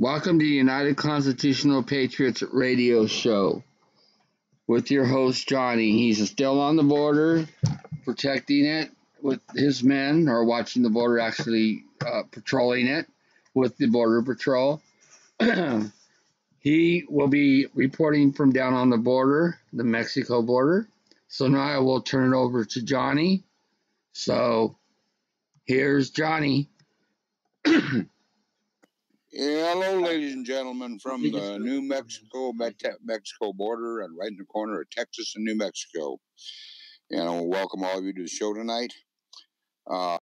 Welcome to United Constitutional Patriots Radio Show with your host, Johnny. He's still on the border, protecting it with his men, or watching the border, actually patrolling it with the Border Patrol. He will be reporting from down on the border, the Mexico border. So now I will turn it over to Johnny. So here's Johnny. Hello, ladies and gentlemen, from the New Mexico border and right in the corner of Texas and New Mexico. And I want to welcome all of you to the show tonight. Glad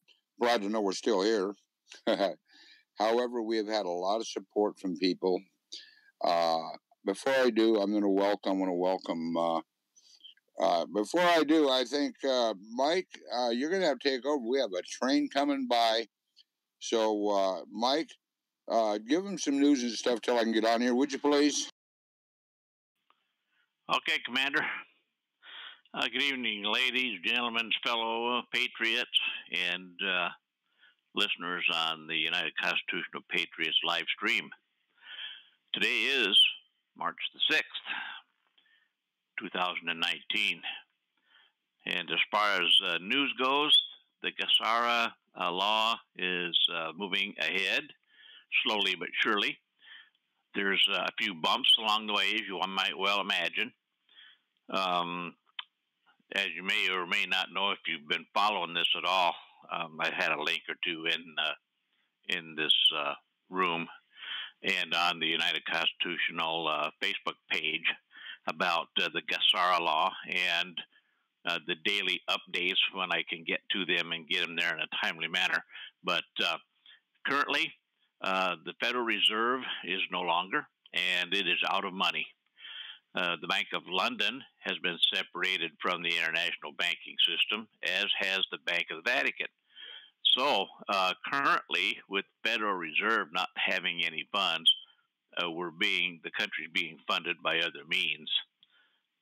to know we're still here. However, we have had a lot of support from people. Before I do, before I do, I think, Mike, you're going to have to take over. We have a train coming by. So, Mike, give them some news and stuff till I can get on here, would you please? Okay, Commander. Good evening, ladies, gentlemen, fellow patriots, and listeners on the United Constitutional Patriots live stream. Today is March the 6th, 2019. And as far as news goes, the GASARA law is moving ahead, slowly but surely. There's a few bumps along the way, as you might well imagine. As you may or may not know, if you've been following this at all, I had a link or two in this room and on the United Constitutional Facebook page about the GASARA law and the daily updates when I can get to them and get them there in a timely manner. But currently, the Federal Reserve is no longer, and it is out of money. The Bank of London has been separated from the international banking system, as has the Bank of the Vatican. So currently, with Federal Reserve not having any funds, the country's being funded by other means.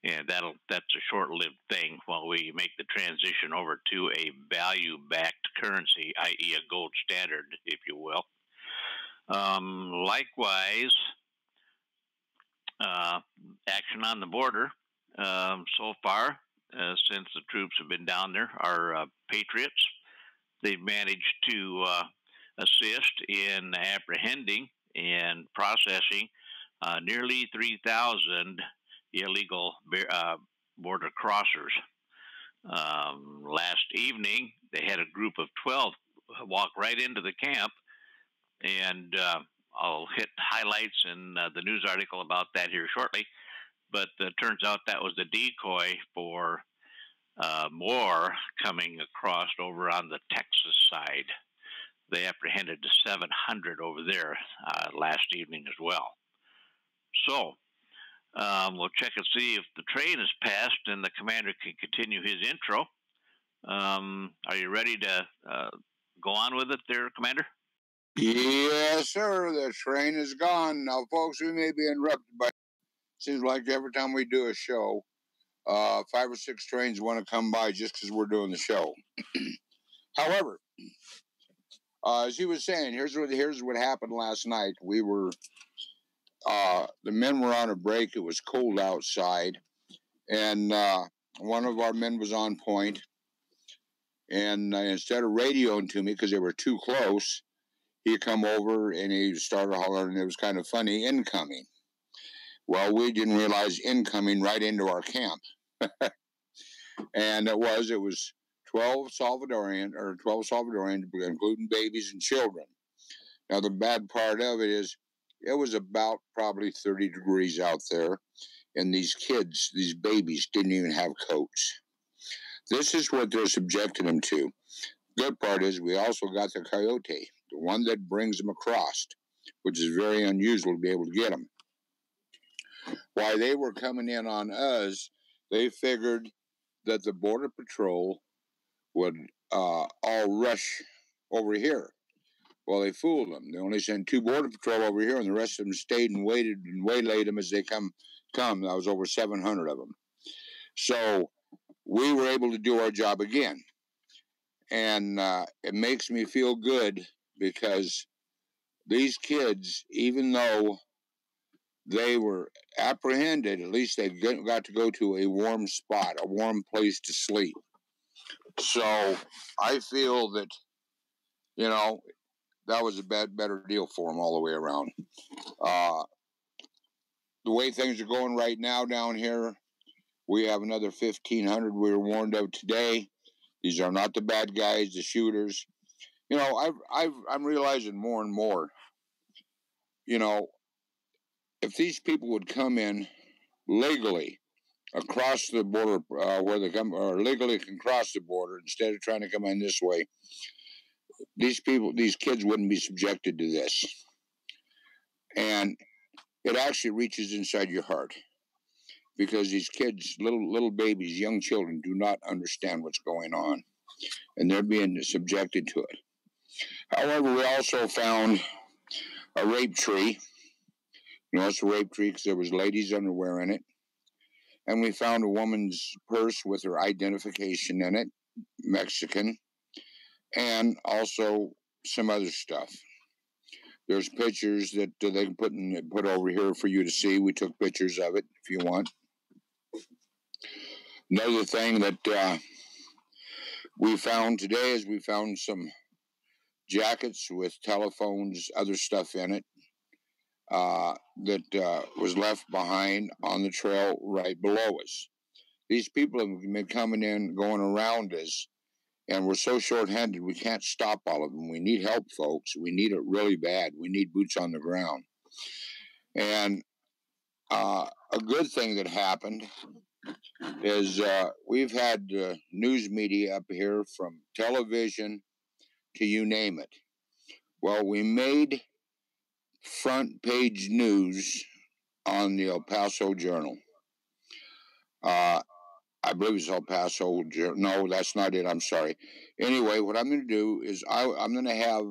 And that's a short-lived thing while we make the transition over to a value-backed currency, i.e. a gold standard, if you will. Likewise, action on the border so far, since the troops have been down there, are patriots. They've managed to assist in apprehending and processing nearly 3,000 illegal border crossers. Last evening, they had a group of 12 walk right into the camp, and I'll hit highlights in the news article about that here shortly. But it turns out that was a decoy for more coming across over on the Texas side. They apprehended 700 over there last evening as well. So we'll check and see if the train is passed and the commander can continue his intro. Are you ready to go on with it there, Commander? Yes, sir. The train is gone. Now, folks, we may be interrupted, but it seems like every time we do a show, 5 or 6 trains want to come by just because we're doing the show. However, as he was saying, here's what happened last night. We were, the men were on a break. It was cold outside, and one of our men was on point, and instead of radioing to me because they were too close, he come over and he started hollering, and it was kind of funny, incoming. Well, we didn't realize incoming right into our camp. And it was 12 Salvadorian, including babies and children. Now, the bad part of it is it was about probably 30 degrees out there, and these kids, these babies, didn't even have coats. This is what they're subjecting them to. Good part is we also got the coyote, the one that brings them across, which is very unusual to be able to get them. While they were coming in on us, they figured that the Border Patrol would all rush over here. Well, they fooled them. They only sent 2 Border Patrol over here, and the rest of them stayed and waited and waylaid them as they come. That was over 700 of them. So we were able to do our job again. And it makes me feel good because these kids, even though they were apprehended, at least they got to go to a warm spot, a warm place to sleep. So I feel that, you know, that was a better deal for them all the way around. The way things are going right now down here, we have another 1,500 we were warned of today. These are not the bad guys, the shooters. You know, I'm realizing more and more, you know, if these people would come in legally across the border, where they come, or legally can cross the border instead of trying to come in this way, these kids wouldn't be subjected to this. And it actually reaches inside your heart, because these kids, little babies, young children, do not understand what's going on, and they're being subjected to it. However, we also found a rape tree. You know, it's a rape tree because there was ladies' underwear in it. And we found a woman's purse with her identification in it, Mexican, and also some other stuff. There's pictures that they can put over here for you to see. We took pictures of it if you want. Another thing that we found today is we found some jackets with telephones, other stuff in it, that was left behind on the trail right below us. These people have been coming in, going around us, and we're so short-handed we can't stop all of them. We need help, folks. We need it really bad. We need boots on the ground. And a good thing that happened is we've had news media up here, from television to you name it. Well, we made front page news on the El Paso Journal. I believe it's El Paso Journal. No, that's not it. I'm sorry. Anyway, what I'm going to do is I'm going to have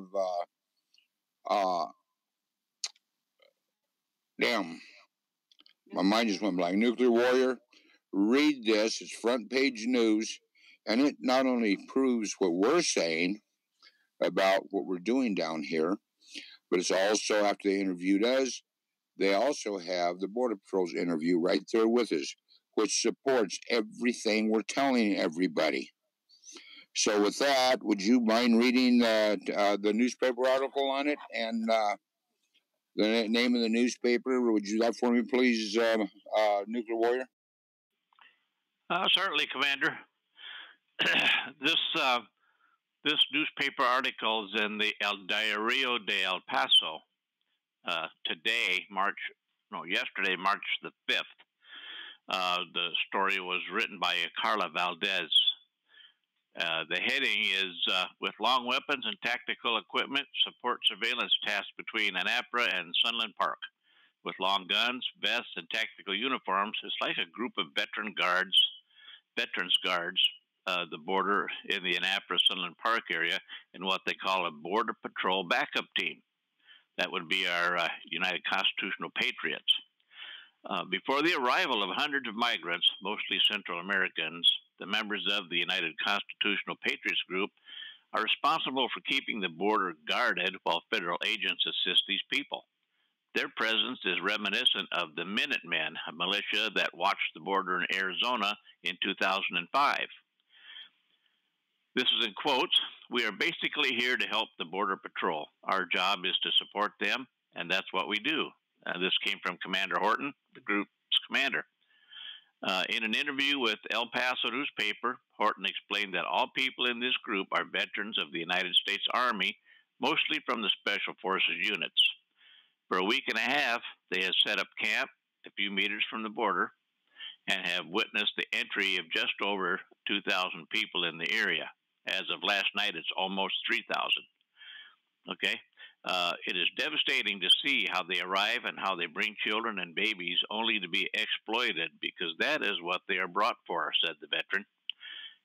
my mind just went blank. Nuclear Warrior, read this. It's front page news, and it not only proves what we're saying about what we're doing down here, but it's also, after they interviewed us, they also have the Border Patrol's interview right there with us, which supports everything we're telling everybody. So with that, would you mind reading the newspaper article on it and the name of the newspaper? Would you like for me, please, Nuclear Warrior? Certainly, Commander. This newspaper article is in the El Diario de El Paso. Yesterday, March the 5th. The story was written by Carla Valdez. The heading is, with long weapons and tactical equipment, support surveillance tasks between Anapra and Sunland Park. With long guns, vests, and tactical uniforms, it's like a group of veterans guards, the border in the Anapra-Sunland Park area, in what they call a Border Patrol backup team. That would be our United Constitutional Patriots. Before the arrival of hundreds of migrants, mostly Central Americans, the members of the United Constitutional Patriots Group are responsible for keeping the border guarded while federal agents assist these people. Their presence is reminiscent of the Minutemen, a militia that watched the border in Arizona in 2005. This is in quotes. We are basically here to help the Border Patrol. Our job is to support them, and that's what we do. This came from Commander Horton, the group's commander. In an interview with El Paso newspaper, Horton explained that all people in this group are veterans of the United States Army, mostly from the Special Forces units. For a week and a half, they have set up camp a few meters from the border and have witnessed the entry of just over 2,000 people in the area. As of last night, it's almost 3,000. Okay? It is devastating to see how they arrive and how they bring children and babies only to be exploited, because that is what they are brought for, said the veteran.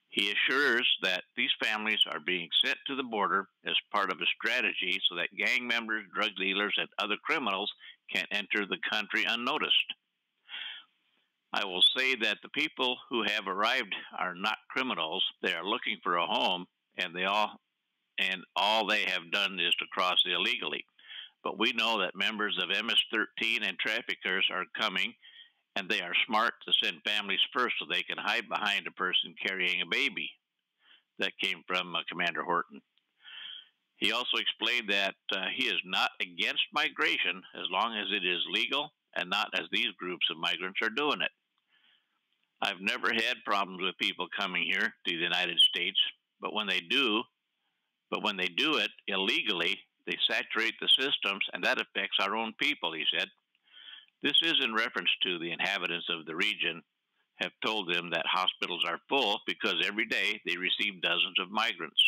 He assures that these families are being sent to the border as part of a strategy so that gang members, drug dealers, and other criminals can enter the country unnoticed. I will say that the people who have arrived are not criminals. They are looking for a home, and all they have done is to cross illegally. but we know that members of MS-13 and traffickers are coming, and they are smart to send families first so they can hide behind a person carrying a baby. That came from Commander Horton. He also explained that he is not against migration as long as it is legal and not as these groups of migrants are doing it. I've never had problems with people coming here to the United States, but when they do it illegally, they saturate the systems, and that affects our own people, he said. This is in reference to the inhabitants of the region have told them that hospitals are full because every day they receive dozens of migrants.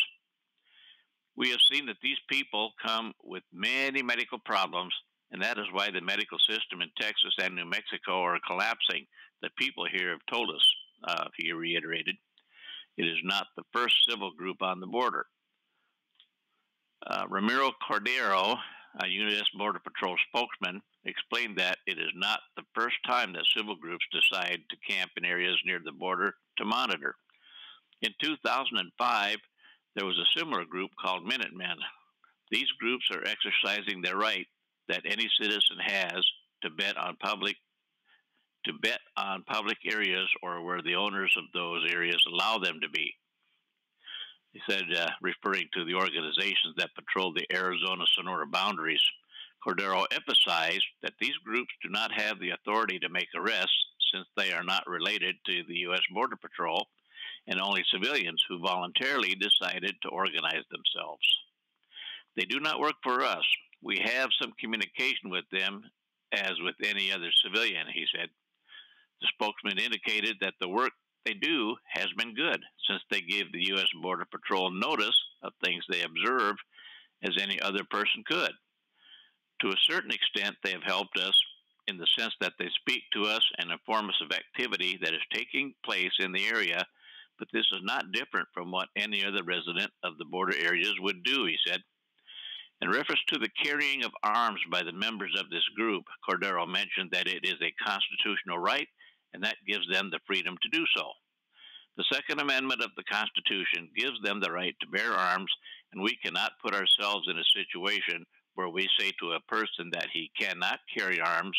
We have seen that these people come with many medical problems, and that is why the medical system in Texas and New Mexico are collapsing. The people here have told us, he reiterated. It is not the first civil group on the border. Ramiro Cordero, a U.S. Border Patrol spokesman, explained that it is not the first time that civil groups decide to camp in areas near the border to monitor. In 2005, there was a similar group called Minutemen. These groups are exercising their right that any citizen has to bet on public areas or where the owners of those areas allow them to be. He said, referring to the organizations that patrol the Arizona-Sonora boundaries, Cordero emphasized that these groups do not have the authority to make arrests since they are not related to the U.S. Border Patrol and only civilians who voluntarily decided to organize themselves. They do not work for us. We have some communication with them as with any other civilian, he said. The spokesman indicated that the work they do has been good since they give the U.S. Border Patrol notice of things they observe as any other person could. To a certain extent, they have helped us in the sense that they speak to us and inform us of activity that is taking place in the area, but this is not different from what any other resident of the border areas would do, he said. In reference to the carrying of arms by the members of this group, Cordero mentioned that it is a constitutional right and that gives them the freedom to do so. The Second Amendment of the Constitution gives them the right to bear arms, and we cannot put ourselves in a situation where we say to a person that he cannot carry arms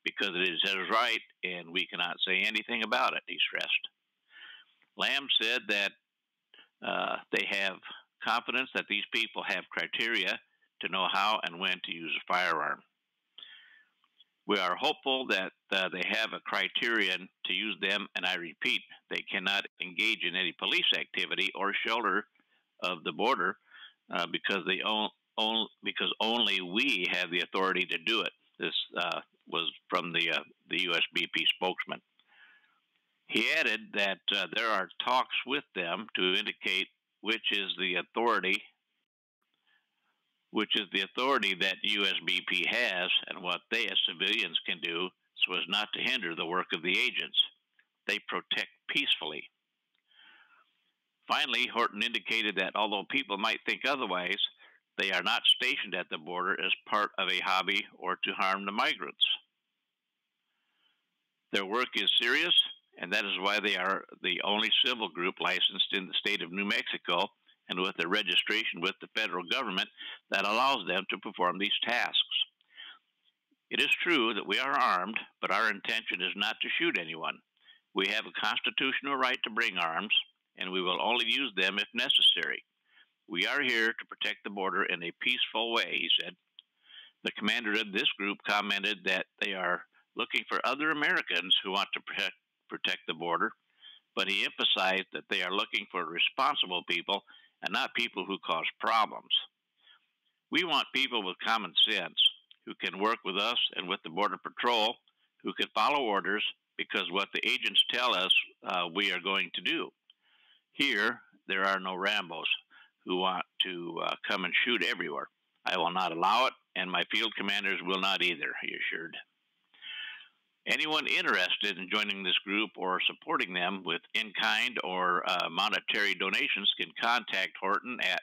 because it is his right and we cannot say anything about it, he stressed. Lamb said that they have confidence that these people have criteria to know how and when to use a firearm. We are hopeful that they have a criterion to use them, and I repeat, they cannot engage in any police activity or shelter of the border because only we have the authority to do it. This was from the USBP spokesman. He added that there are talks with them to indicate which is the authority that USBP has and what they as civilians can do so as not to hinder the work of the agents. They protect peacefully. Finally, Horton indicated that although people might think otherwise, they are not stationed at the border as part of a hobby or to harm the migrants. Their work is serious, and that is why they are the only civil group licensed in the state of New Mexico and with a registration with the federal government that allows them to perform these tasks. It is true that we are armed, but our intention is not to shoot anyone. We have a constitutional right to bring arms, and we will only use them if necessary. We are here to protect the border in a peaceful way, he said. The commander of this group commented that they are looking for other Americans who want to protect the border, but he emphasized that they are looking for responsible people and not people who cause problems. We want people with common sense who can work with us and with the Border Patrol, who can follow orders because what the agents tell us we are going to do. Here, there are no Rambos who want to come and shoot everywhere. I will not allow it, and my field commanders will not either, he assured. Anyone interested in joining this group or supporting them with in-kind or monetary donations can contact Horton at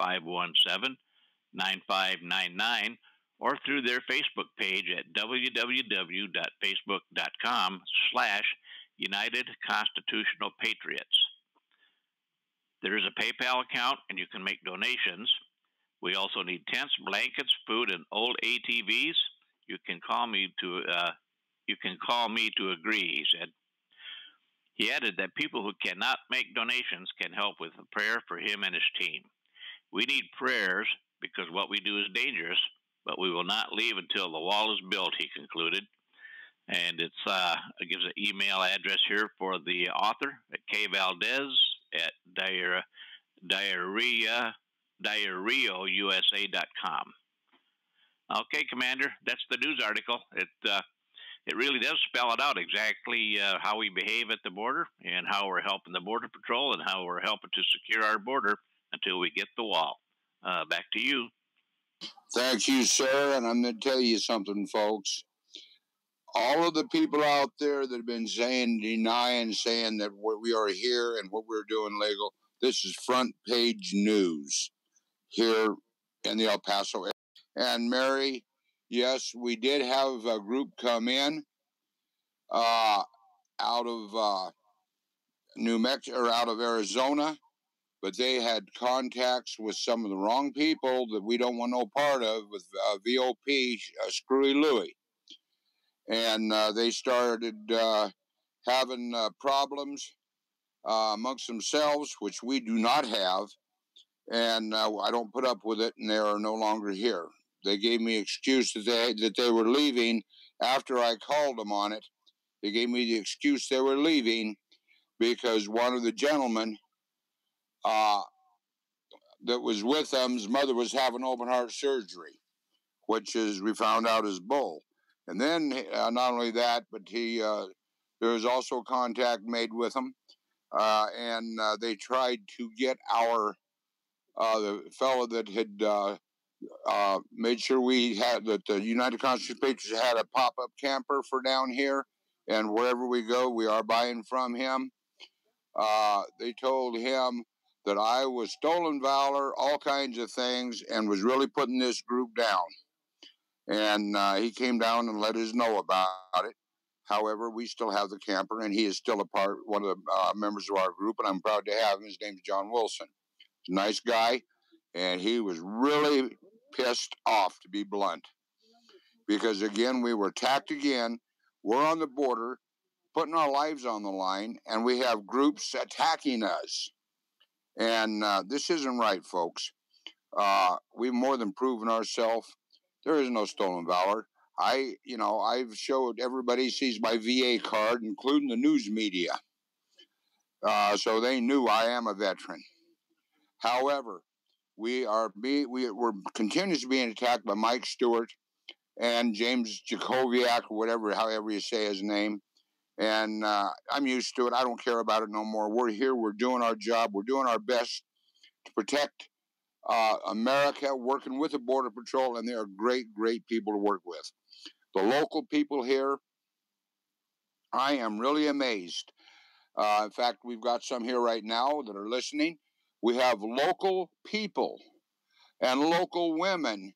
615-517-9599 or through their Facebook page at www.facebook.com/United Constitutional Patriots. There is a PayPal account and you can make donations. We also need tents, blankets, food, and old ATVs. You can call me to agree, he said. He added that people who cannot make donations can help with a prayer for him and his team. We need prayers because what we do is dangerous, but we will not leave until the wall is built, he concluded. And it gives an email address here for the author at kvaldez@diarrheausa.com. Okay, Commander, that's the news article. It really does spell it out exactly how we behave at the border and how we're helping the Border Patrol and how we're helping to secure our border until we get the wall. Back to you. Thank you, sir. And I'm going to tell you something, folks. All of the people out there that have been denying, saying that we are here and what we're doing legal, this is front page news here in the El Paso area. And Mary, yes, we did have a group come in out of New Mexico or out of Arizona, but they had contacts with some of the wrong people that we don't want no part of with VOP, Screwy Louie. And they started having problems amongst themselves, which we do not have. And I don't put up with it, and they are no longer here. They gave me excuse that they were leaving after I called them on it. They gave me the excuse they were leaving because one of the gentlemen that was with them, his mother was having open heart surgery, which is we found out is bull. And then not only that, but there was also contact made with him, and they tried to get the fellow that had made sure we had that the United Constitutional Patriots had a pop-up camper for down here, and wherever we go, we are buying from him. They told him that I was stolen valor, all kinds of things, and was really putting this group down. And he came down and let us know about it. However, we still have the camper, and he is still one of the members of our group, and I'm proud to have him. His name's John Wilson. He's a nice guy, and he was really pissed off, to be blunt, because, again, we were attacked again. We're on the border, putting our lives on the line, and we have groups attacking us. And this isn't right, folks. We've more than proven ourselves. There is no stolen valor. I've showed everybody sees my VA card, including the news media. So they knew I am a veteran. However, we're continuously being attacked by Mike Stewart and James Jacoviak, or however you say his name. And I'm used to it. I don't care about it no more. We're here. We're doing our job. We're doing our best to protect America, working with the Border Patrol, and they are great, great people to work with. The local people here, I am really amazed. In fact, we've got some here right now that are listening. We have local people and local women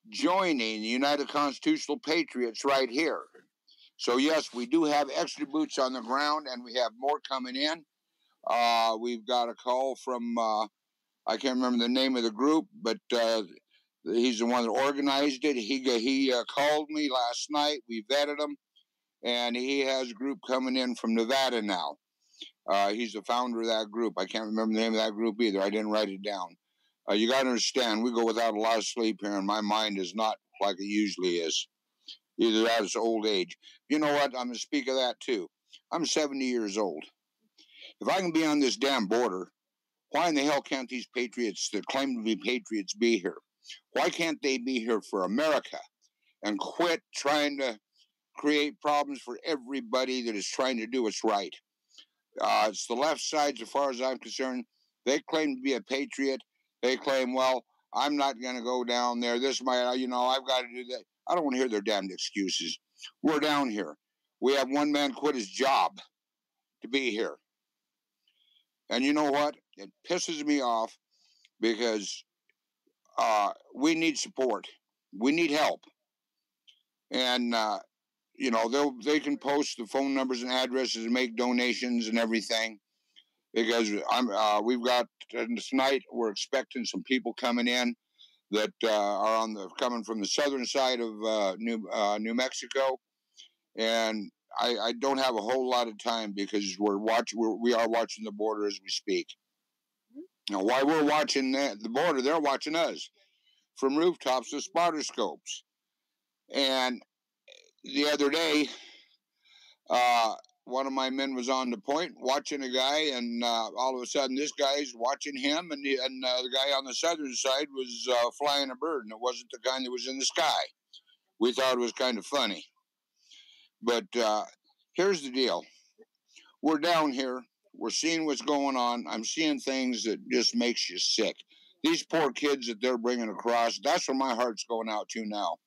joining the United Constitutional Patriots right here. So, yes, we do have extra boots on the ground, and we have more coming in. We've got a call from, I can't remember the name of the group, but he's the one that organized it. He called me last night. We vetted him, and he has a group coming in from Nevada now. He's the founder of that group. I can't remember the name of that group either. I didn't write it down. You got to understand, we go without a lot of sleep here, and my mind is not like it usually is. Either that or it's old age. You know what? I'm going to speak of that, too. I'm 70 years old. If I can be on this damn border, why in the hell can't these patriots that claim to be patriots be here? Why can't they be here for America and quit trying to create problems for everybody that is trying to do what's right? It's the left side, as far as I'm concerned. They claim to be a patriot. They claim, well, I'm not going to go down there. This might, I've got to do that. I don't want to hear their damned excuses. We're down here. We have one man quit his job to be here. And you know what? It pisses me off because we need support. We need help. And, they can post the phone numbers and addresses and make donations and everything. Because we've got tonight, we're expecting some people coming in. that are coming from the southern side of New Mexico, and I don't have a whole lot of time because we are watching the border as we speak. Now, while we're watching the border, they're watching us from rooftops with spotter scopes. And the other day, one of my men was on the point watching a guy, and all of a sudden, this guy's watching him, and the guy on the southern side was flying a bird, and it wasn't the kind that was in the sky. We thought it was kind of funny. But here's the deal. We're down here. We're seeing what's going on. I'm seeing things that just makes you sick. These poor kids that they're bringing across, that's where my heart's going out to now.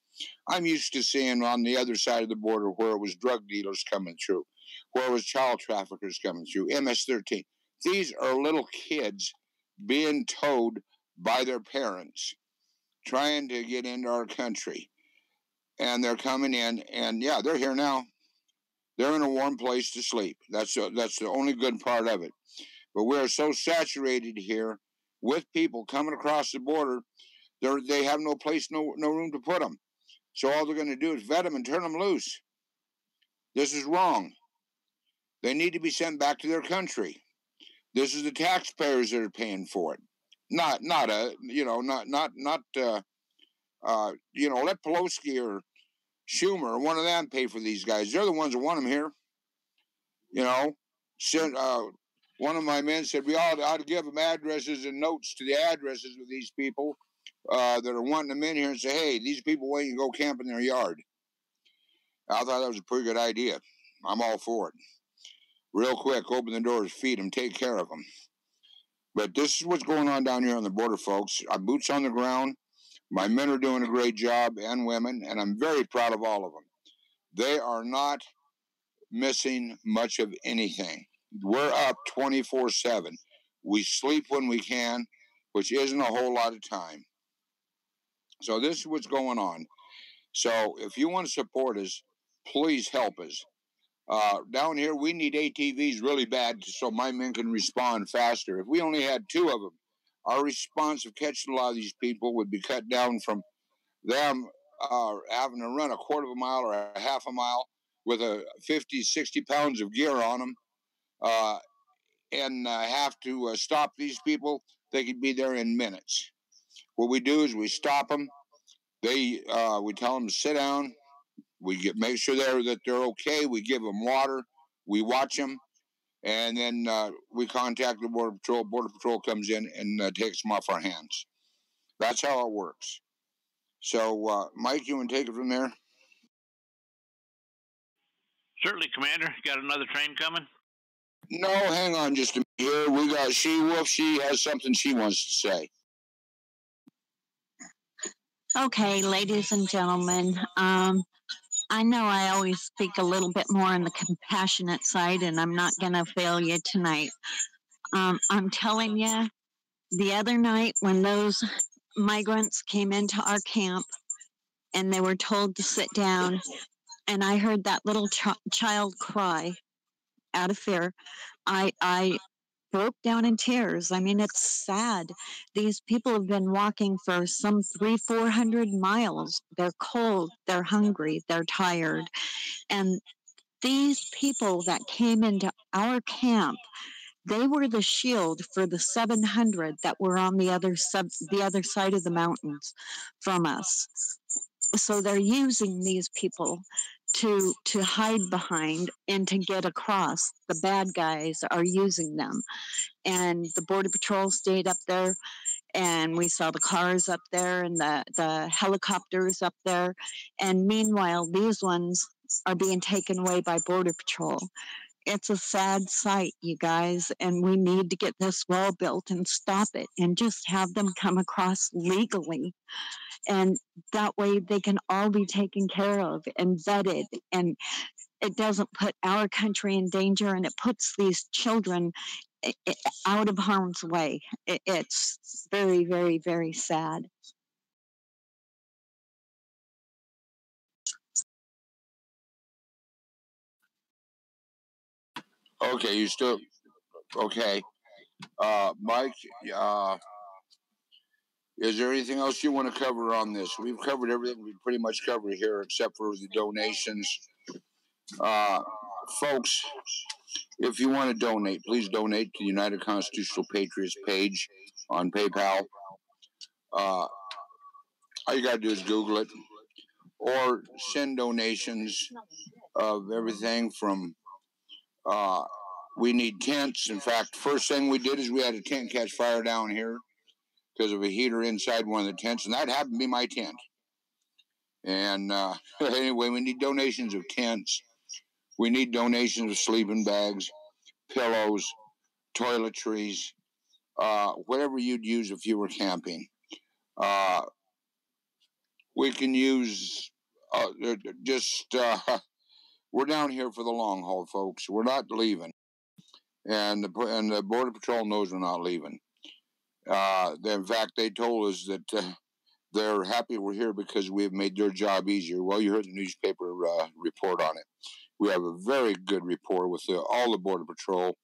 I'm used to seeing on the other side of the border where it was drug dealers coming through, where it was child traffickers coming through, MS-13. These are little kids being towed by their parents, trying to get into our country. And they're coming in, and yeah, they're here now. They're in a warm place to sleep. That's the only good part of it. But we are so saturated here with people coming across the border, they have no place, no room to put them. So all they're going to do is vet them and turn them loose. This is wrong. They need to be sent back to their country. This is the taxpayers that are paying for it. Let Pelosi or Schumer or one of them pay for these guys. They're the ones that want them here. One of my men said we ought to give them addresses and notes to the addresses of these people that are wanting them in here and say, hey, these people want you to go camp in their yard. I thought that was a pretty good idea. I'm all for it. Real quick, open the doors, feed them, take care of them. But this is what's going on down here on the border, folks. Our boots on the ground. My men are doing a great job, and women, and I'm very proud of all of them. They are not missing much of anything. We're up 24/7. We sleep when we can, which isn't a whole lot of time. So this is what's going on. So if you want to support us, please help us. Down here, we need ATVs really bad so my men can respond faster. If we only had 2 of them, our response of catching a lot of these people would be cut down from them having to run a quarter of a mile or a half a mile with 50, 60 pounds of gear on them and have to stop these people. They could be there in minutes. What we do is we stop them. We tell them to sit down. We make sure that they're okay. We give them water. We watch them. And then we contact the Border Patrol. Border Patrol comes in and takes them off our hands. That's how it works. So, Mike, you want to take it from there? Certainly, Commander. Got another train coming? No, hang on just a minute here. We got She-Wolf. She has something she wants to say. Okay, ladies and gentlemen, I know I always speak a little bit more on the compassionate side, and I'm not going to fail you tonight. I'm telling you, the other night when those migrants came into our camp and they were told to sit down, and I heard that little child cry out of fear, I broke down in tears. I mean, it's sad. These people have been walking for some 300-400 miles. They're cold, they're hungry, they're tired. And these people that came into our camp, they were the shield for the 700 that were on the other side of the mountains from us. So they're using these people to hide behind and to get across. The bad guys are using them. And the Border Patrol stayed up there, and we saw the cars up there and the helicopters up there. And meanwhile, these ones are being taken away by Border Patrol. It's a sad sight, you guys, and we need to get this wall built and stop it and just have them come across legally. And that way they can all be taken care of and vetted, and it doesn't put our country in danger, and it puts these children out of harm's way. It's very, very, very sad. Okay, you still... Okay. Mike, Is there anything else you want to cover on this? We've covered everything we pretty much covered here except for the donations. Folks, if you want to donate, please donate to the United Constitutional Patriots page on PayPal. All you got to do is Google it or send donations of everything from, we need tents. In fact, first thing we did is we had a tent catch fire down here because of a heater inside one of the tents, and that happened to be my tent. And anyway, we need donations of tents. We need donations of sleeping bags, pillows, toiletries, whatever you'd use if you were camping. We can use we're down here for the long haul, folks. We're not leaving. And the Border Patrol knows we're not leaving. In fact, they told us that they're happy we're here because we have made their job easier. Well, you heard the newspaper report on it. We have a very good rapport with all the Border Patrol,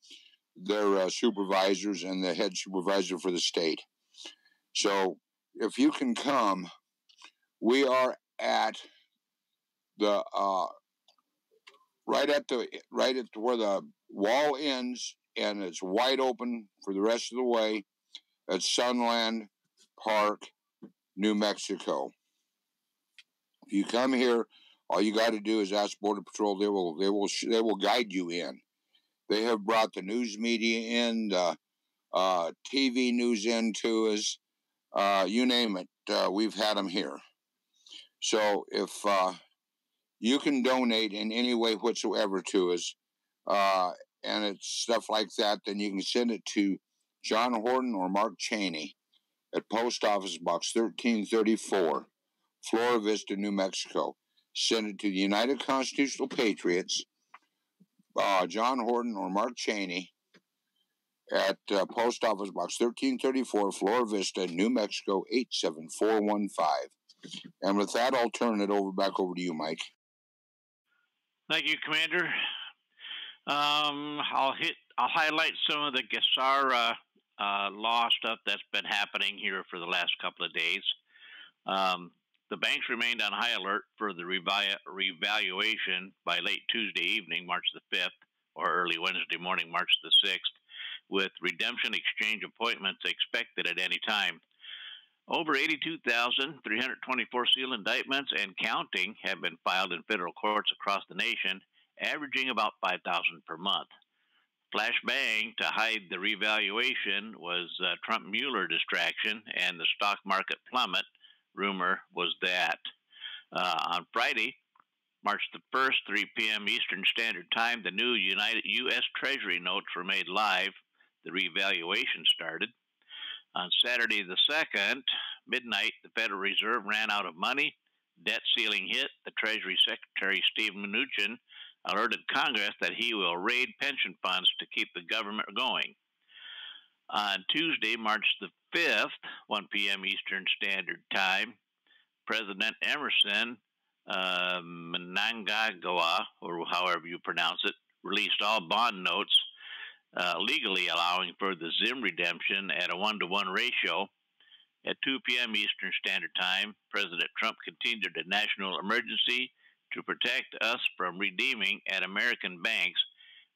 their supervisors, and the head supervisor for the state. So if you can come, we are at the right at where the wall ends, and it's wide open for the rest of the way. At Sunland Park, New Mexico. If you come here, all you got to do is ask Border Patrol. They will guide you in. They have brought the news media in, the TV news in to us. You name it, we've had them here. So if you can donate in any way whatsoever to us, and it's stuff like that, then you can send it to John Horton or Mark Cheney at Post Office Box 1334, Flora Vista, New Mexico. Send it to the United Constitutional Patriots, John Horton or Mark Cheney at Post Office Box 1334, Flora Vista, New Mexico 87415. And with that, I'll turn it back over to you, Mike. Thank you, Commander. I'll highlight some of the GESARA law stuff that's been happening here for the last couple of days. The banks remained on high alert for the revaluation by late Tuesday evening, March the 5th, or early Wednesday morning, March the 6th, with redemption exchange appointments expected at any time. Over 82,324 seal indictments and counting have been filed in federal courts across the nation, averaging about 5,000 per month. Flash bang to hide the revaluation was Trump-Mueller distraction and the stock market plummet. Rumor was that. On Friday, March the 1st, 3 p.m. Eastern Standard Time, the new U.S. Treasury notes were made live. The revaluation started. On Saturday the 2nd, midnight, the Federal Reserve ran out of money. Debt ceiling hit. The Treasury Secretary, Steve Mnuchin, alerted Congress that he will raid pension funds to keep the government going. On Tuesday, March the 5th, 1 p.m. Eastern Standard Time, President Emerson Mnangagwa, or however you pronounce it, released all bond notes, legally allowing for the ZIM redemption at a 1-to-1 ratio. At 2 p.m. Eastern Standard Time, President Trump continued a national emergency to protect us from redeeming at American banks,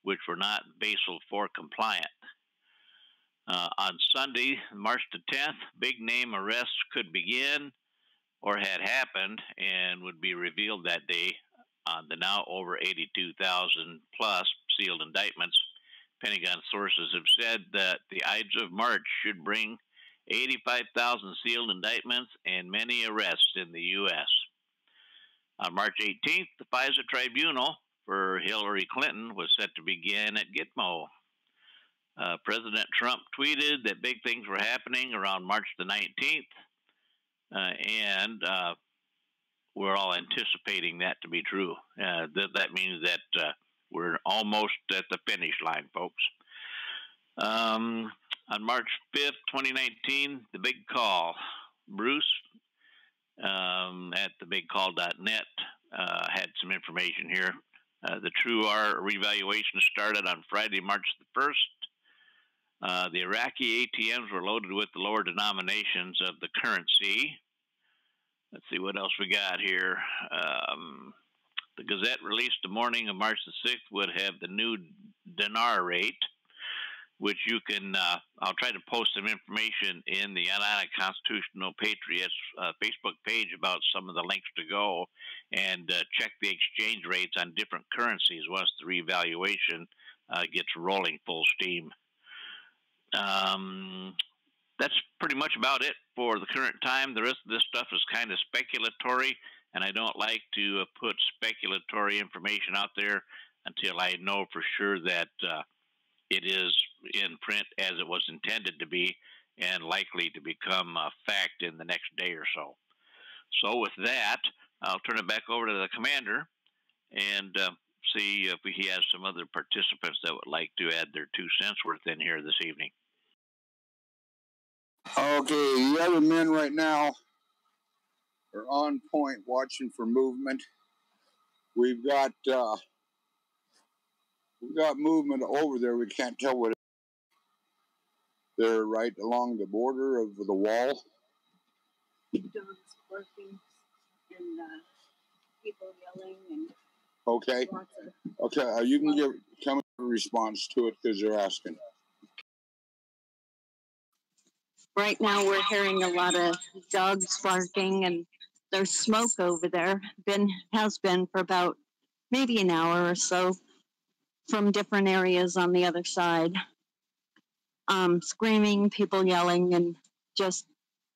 which were not Basel IV compliant. On Sunday, March the 10th, big-name arrests could begin or had happened and would be revealed that day on the now over 82,000-plus sealed indictments. Pentagon sources have said that the Ides of March should bring 85,000 sealed indictments and many arrests in the U.S. On March 18th, the FISA tribunal for Hillary Clinton was set to begin at Gitmo. President Trump tweeted that big things were happening around March the 19th, and we're all anticipating that to be true. That means that we're almost at the finish line, folks. On March 5th, 2019, the big call. Bruce at thebigcall.net had some information here. The True R revaluation started on Friday, March the 1st. The Iraqi ATMs were loaded with the lower denominations of the currency. Let's see what else we got here. The Gazette released the morning of March the 6th would have the new dinar rate, which you can, I'll try to post some information in the United Constitutional Patriots Facebook page about some of the links to go and check the exchange rates on different currencies once the revaluation gets rolling full steam. That's pretty much about it for the current time. The rest of this stuff is kind of speculatory, and I don't like to put speculatory information out there until I know for sure that it is in print as it was intended to be and likely to become a fact in the next day or so. So with that, I'll turn it back over to the commander and see if he has some other participants that would like to add their 2 cents worth in here this evening. Okay, the other men right now are on point watching for movement. We've got movement over there. We can't tell what. They're right along the border of the wall. Dogs barking and people yelling and. Okay. Okay. You can come a response to it because they're asking. Right now, we're hearing a lot of dogs barking, and there's smoke over there. Has been for about maybe an hour or so from different areas on the other side. Screaming, people yelling, and just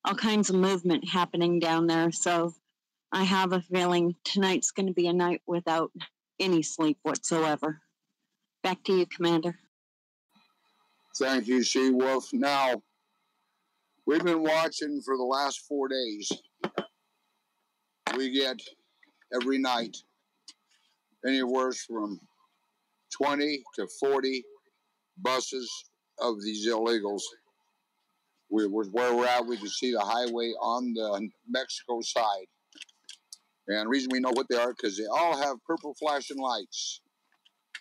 all kinds of movement happening down there. So I have a feeling tonight's going to be a night without any sleep whatsoever. Back to you, Commander. Thank you, She-Wolf. Now, we've been watching for the last 4 days. We get every night anywhere from 20 to 40 buses of these illegals. Where we're at, we can see the highway on the Mexico side. And the reason we know what they are, because they all have purple flashing lights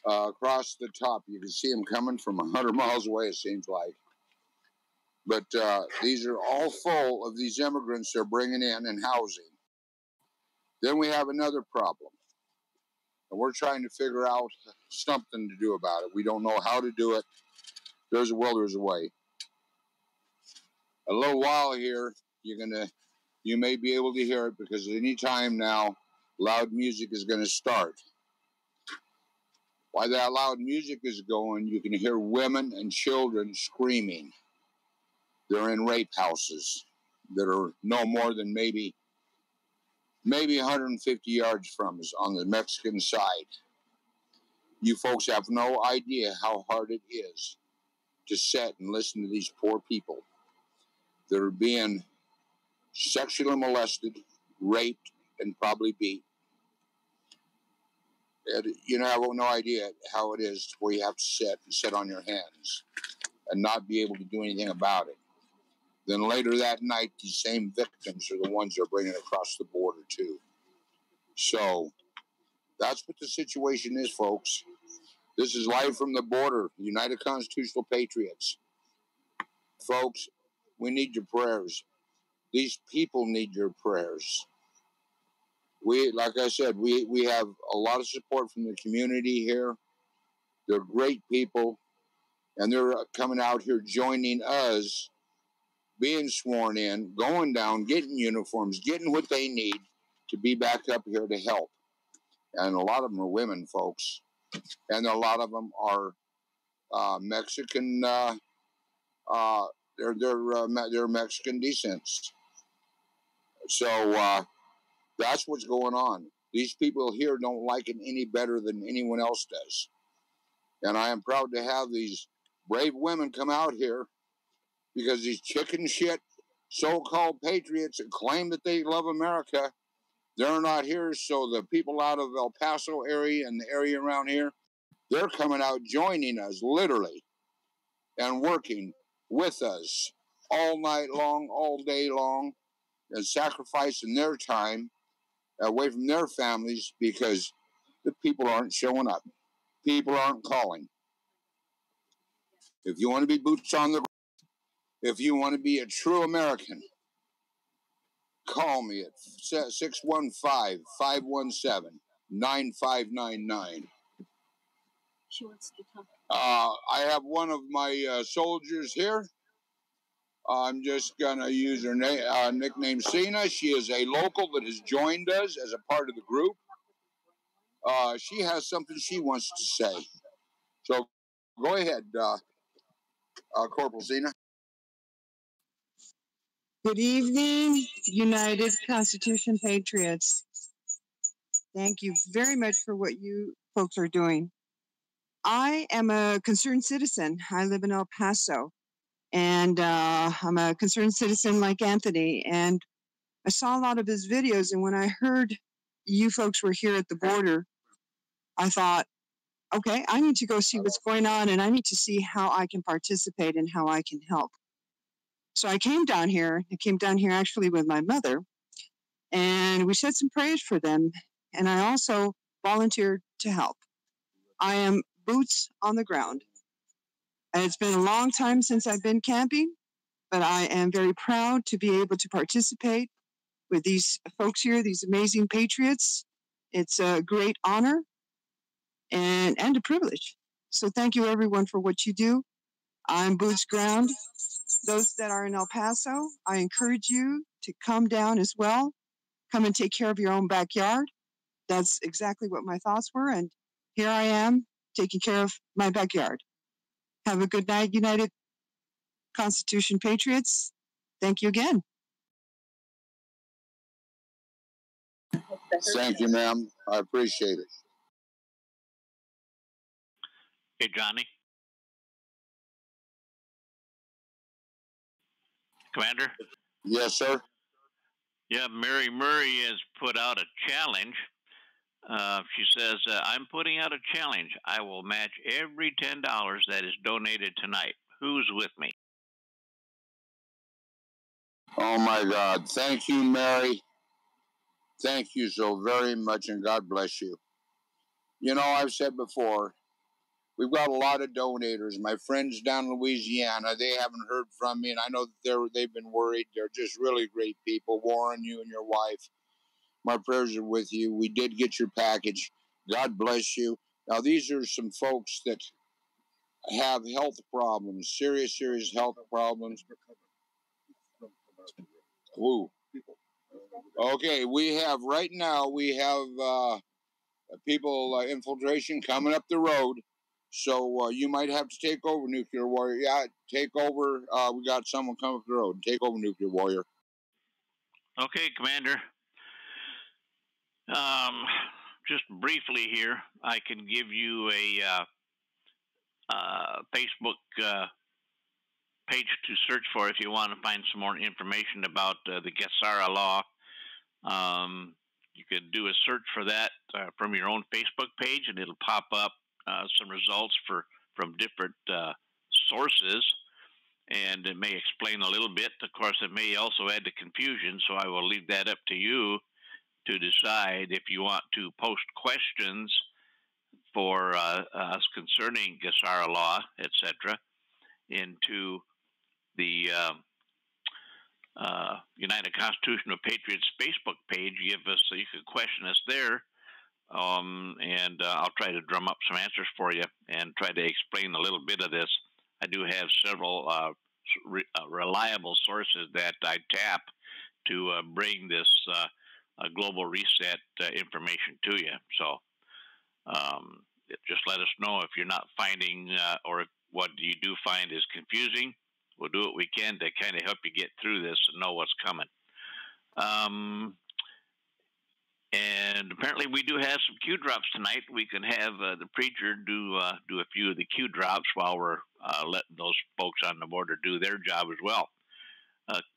across the top. You can see them coming from 100 miles away, it seems like. But these are all full of these immigrants they're bringing in and housing. Then we have another problem. And we're trying to figure out something to do about it. We don't know how to do it. There's a will, there's a way. A little while here, you may be able to hear it because any time now, loud music is going to start. While that loud music is going, you can hear women and children screaming. They're in rape houses that are no more than maybe 150 yards from us on the Mexican side. You folks have no idea how hard it is to sit and listen to these poor people that are being sexually molested, raped, and probably beat. And you have no idea how it is where you have to sit on your hands and not be able to do anything about it. Then later that night, these same victims are the ones they're bringing across the border too. So that's what the situation is, folks. This is live from the border, United Constitutional Patriots. Folks, we need your prayers. These people need your prayers. Like I said, we have a lot of support from the community here. They're great people, and they're coming out here joining us, being sworn in, going down, getting uniforms, getting what they need to be back up here to help. And a lot of them are women, folks. And a lot of them are Mexican. They're Mexican descent. So that's what's going on. These people here don't like it any better than anyone else does. And I am proud to have these brave women come out here because these chicken shit so-called patriots that claim that they love America, they're not here. So the people out of El Paso area and the area around here, they're coming out joining us literally and working with us all night long, all day long, and sacrificing their time away from their families because the people aren't showing up. People aren't calling. If you want to be boots on the ground, if you want to be a true American, call me at 615-517-9599. She wants to talk. I have one of my soldiers here. I'm just going to use her nickname, Cena. She is a local that has joined us as a part of the group. She has something she wants to say. So go ahead, Corporal Cena. Good evening, United Constitution Patriots. Thank you very much for what you folks are doing. I am a concerned citizen. I live in El Paso, and I'm a concerned citizen like Anthony, and I saw a lot of his videos, and when I heard you folks were here at the border, I thought, okay, I need to go see what's going on, and I need to see how I can participate and how I can help. So I came down here. I came down here actually with my mother, and we said some prayers for them, and I also volunteered to help. I am boots on the ground. And it's been a long time since I've been camping, but I am very proud to be able to participate with these folks here, these amazing patriots. It's a great honor and a privilege. So thank you, everyone, for what you do. I'm boots ground. Those that are in El Paso, I encourage you to come down as well. Come and take care of your own backyard. That's exactly what my thoughts were. And here I am taking care of my backyard. Have a good night, United Constitution Patriots. Thank you again. Thank you, ma'am. I appreciate it. Hey, Johnny. Commander? Yes, sir. Yeah, Mary Murray has put out a challenge. She says, I'm putting out a challenge. I will match every $10 that is donated tonight. Who's with me? Oh, my God. Thank you, Mary. Thank you so very much, and God bless you. You know, I've said before, we've got a lot of donators. My friends down in Louisiana, they haven't heard from me, and I know that they've been worried. They're just really great people. Warren, you and your wife, my prayers are with you. We did get your package. God bless you. Now, these are some folks that have health problems, serious health problems. Ooh. Okay, we have people infiltration coming up the road. So you might have to take over, Nuclear Warrior. Yeah, take over. We got someone coming up the road. Take over, Nuclear Warrior. Okay, Commander. Just briefly here, I can give you a Facebook page to search for if you want to find some more information about the Gesara law. You could do a search for that from your own Facebook page, and it'll pop up some results from different sources, and it may explain a little bit. Of course, it may also add to confusion, so I will leave that up to you to decide if you want to post questions for us concerning Gesara law, etc., into the United Constitutional Patriots Facebook page. You can question us there, and I'll try to drum up some answers for you and try to explain a little bit of this. I do have several reliable sources that I tap to bring this global reset information to you. So just let us know if you're not finding or if what you do find is confusing. We'll do what we can to kind of help you get through this and know what's coming. And apparently we do have some Q drops tonight. We can have the preacher do a few of the Q drops while we're letting those folks on the border do their job as well.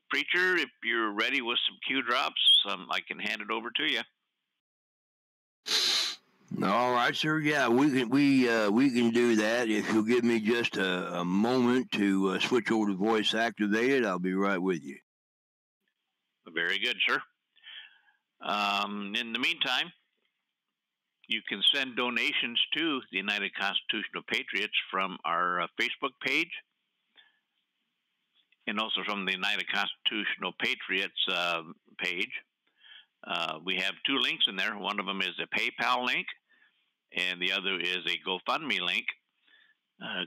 Preacher, if you're ready with some Q drops, I can hand it over to you. All right, sir. Yeah, we can do that. If you'll give me just a moment to switch over to voice activated, I'll be right with you. Very good, sir. In the meantime, You can send donations to the United Constitutional Patriots from our Facebook page and also from the United Constitutional Patriots page. We have two links in there. One of them is a PayPal link, and the other is a GoFundMe link.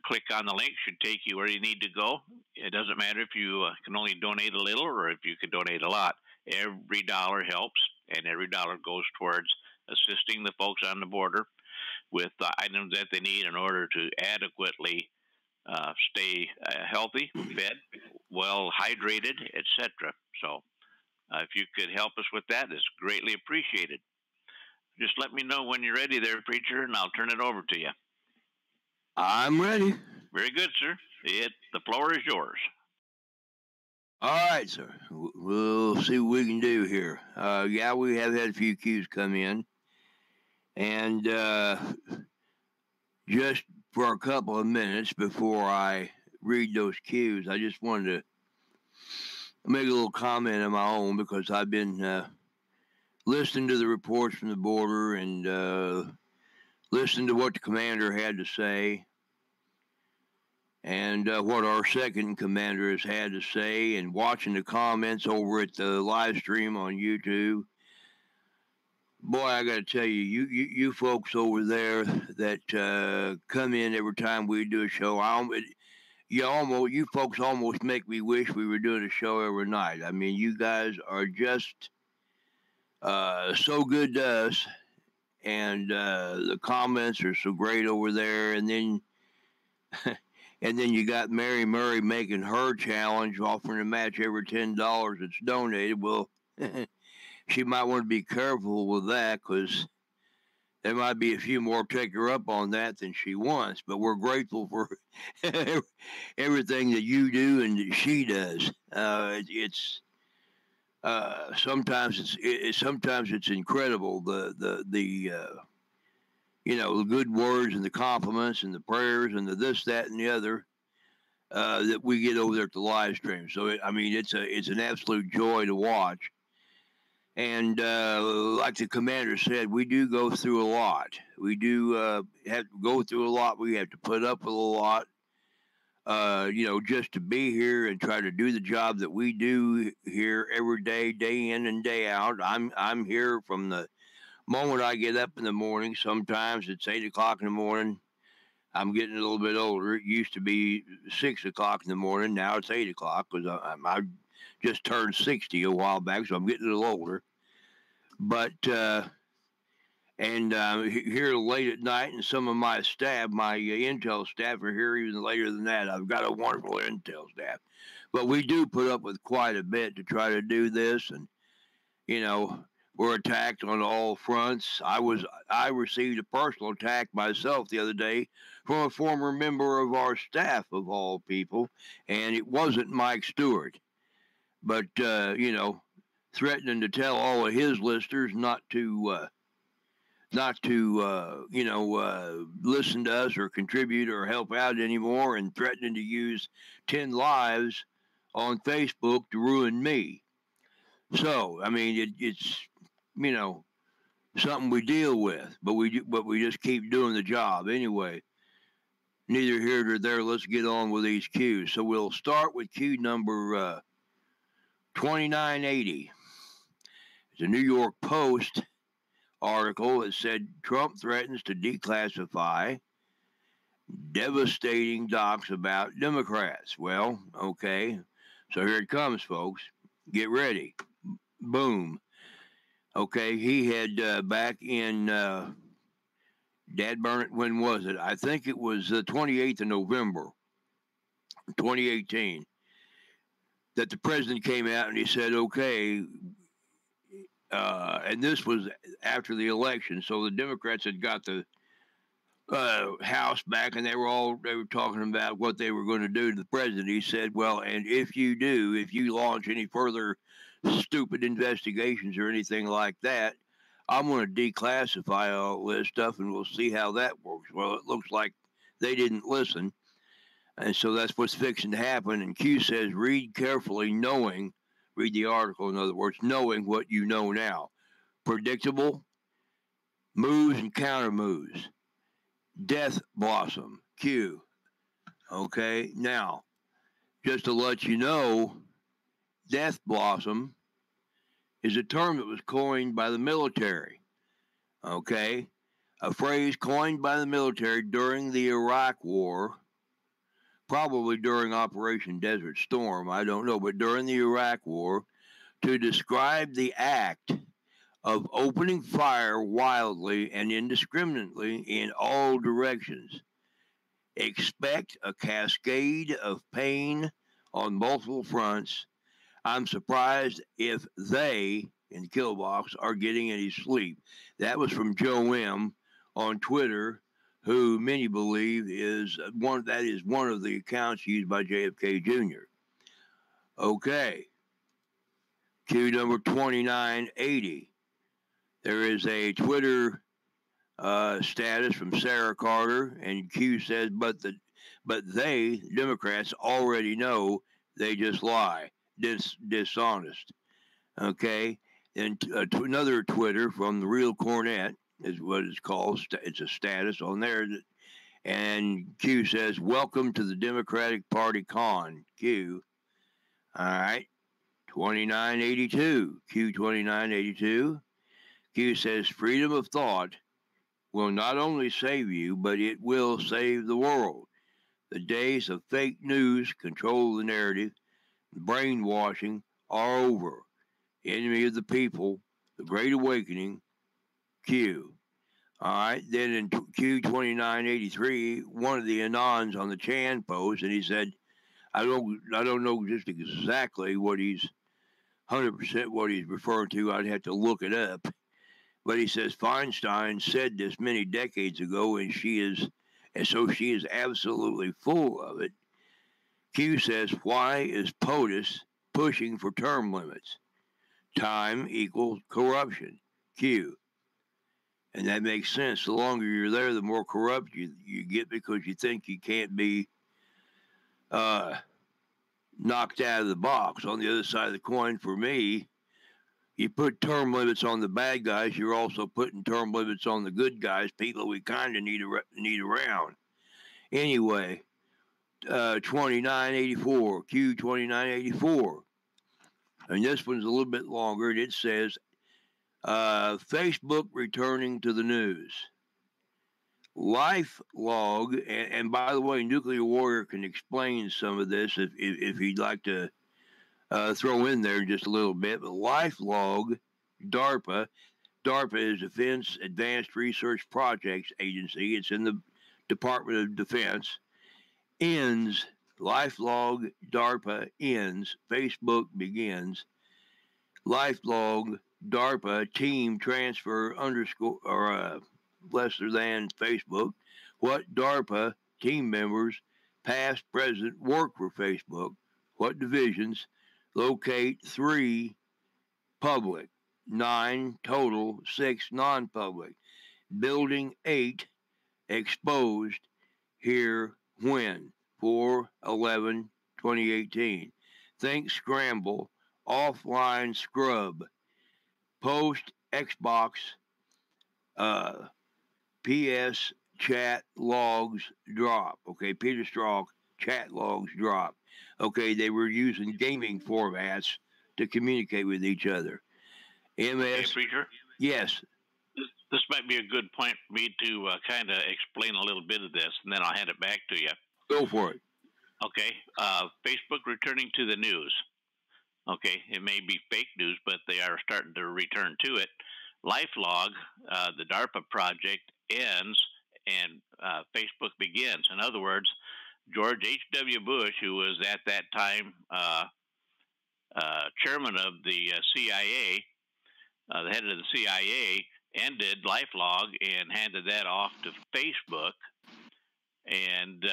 Click on the link, should take you where you need to go. It doesn't matter if you can only donate a little or if you can donate a lot. Every dollar helps, and every dollar goes towards assisting the folks on the border with the items that they need in order to adequately stay healthy, fed, well hydrated, etc. So if you could help us with that, it's greatly appreciated. Just let me know when you're ready there, preacher, and I'll turn it over to you. I'm ready. Very good, sir. The floor is yours. All right, sir. We'll see what we can do here. Yeah, we have had a few cues come in. And just for a couple of minutes before I read those cues, I just wanted to make a little comment of my own, because I've been listening to the reports from the border and listening to what the commander had to say and what our second commander has had to say, and watching the comments over at the live stream on YouTube. Boy, I got to tell you, you folks over there that come in every time we do a show, you folks almost make me wish we were doing a show every night. I mean, you guys are just so good to us, and the comments are so great over there. And then, and then you got Mary Murray making her challenge, offering to match every $10 that's donated. Well. She might want to be careful with that, because there might be a few more take her up on that than she wants. But we're grateful for everything that you do and that she does. Sometimes it's incredible, the good words and the compliments and the prayers and the this, that, and the other that we get over there at the live stream. So it's an absolute joy to watch. And like the commander said, we do go through a lot. We do have to go through a lot. We have to put up with a lot, just to be here and try to do the job that we do here every day, day in and day out. I'm here from the moment I get up in the morning. Sometimes it's 8 o'clock in the morning. I'm getting a little bit older. It used to be 6 o'clock in the morning. Now it's 8 o'clock, because I just turned 60 a while back, so I'm getting a little older. But here late at night, and some of my staff, my intel staff, are here even later than that. I've got a wonderful intel staff. But we do put up with quite a bit to try to do this, and, we're attacked on all fronts. I received a personal attack myself the other day from a former member of our staff, of all people, and it wasn't Mike Stewart. But, threatening to tell all of his listeners not to listen to us or contribute or help out anymore, and threatening to use 10 lives on Facebook to ruin me. So, it's something we deal with, but we just keep doing the job anyway. Neither here nor there. Let's get on with these cues. So we'll start with cue number 2980. It's a New York Post article that said Trump threatens to declassify devastating docs about Democrats. Well, okay. So here it comes, folks. Get ready. Boom. Okay, he had back in, Dad burn it, when was it? I think it was the 28th of November, 2018, that the president came out and he said, okay, and this was after the election, so the Democrats had got the House back, and they were talking about what they were going to do to the president. He said, well, and if you launch any further stupid investigations or anything like that, I'm going to declassify all this stuff, and we'll see how that works. Well, it looks like they didn't listen, and so that's what's fixing to happen. And Q says, read carefully, read the article, in other words, knowing what you know now. Predictable? Moves and counter moves. Death blossom. Q. Okay, now, just to let you know, death blossom is a term that was coined by the military. Okay, a phrase coined by the military during the Iraq War, probably during Operation Desert Storm, I don't know, but during the Iraq War, to describe the act of opening fire wildly and indiscriminately in all directions. Expect a cascade of pain on multiple fronts. I'm surprised if they, in the kill box, are getting any sleep. That was from Joe M. on Twitter, who many believe is one of the accounts used by JFK Jr. Okay. Q number 2980. There is a Twitter status from Sarah Carter, and Q says, but they, Democrats, already know they just lie. Dishonest. Okay. And another Twitter from the Real Cornet is what it's called. It's a status on there. And Q says, welcome to the Democratic Party con. Q. All right. 2982. Q 2982. Q says, freedom of thought will not only save you, but it will save the world. The days of fake news, control of the narrative, brainwashing are over. Enemy of the people, the Great Awakening, Q. All right, then in Q 2983, one of the Anons on the Chan post, and he said, I don't know just exactly what he's 100% what he's referring to. I'd have to look it up. But he says Feinstein said this many decades ago, and so she is absolutely full of it. Q says, why is POTUS pushing for term limits? Time equals corruption. Q. And that makes sense. The longer you're there, the more corrupt you get because you think you can't be knocked out of the box. On the other side of the coin, for me, you put term limits on the bad guys, you're also putting term limits on the good guys, people we kind of need around. Anyway, 2984, Q 2984. And this one's a little bit longer. And it says, Facebook returning to the news. Life log, and by the way, Nuclear Warrior can explain some of this if he'd like to throw in there just a little bit. But Life log, DARPA is Defense Advanced Research Projects Agency. It's in the Department of Defense. Ends, LifeLog, DARPA ends, Facebook begins. LifeLog, DARPA team transfer underscore or lesser than Facebook. What DARPA team members, past, present, work for Facebook? What divisions? Locate 3 public, 9 total, 6 non-public. Building 8 exposed here when? 4/11/2018. Think scramble, offline scrub. Post Xbox, PS chat logs drop. Okay, Peter Strzok chat logs drop. Okay, they were using gaming formats to communicate with each other. MS. Hey, Preacher? Yes. This might be a good point for me to kind of explain a little bit of this, and then I'll hand it back to you. Go for it. Okay. Facebook returning to the news. Okay, it may be fake news, but they are starting to return to it. LifeLog, the DARPA project ends and Facebook begins. In other words, George H.W. Bush, who was at that time chairman of the CIA, the head of the CIA, ended LifeLog and handed that off to Facebook. And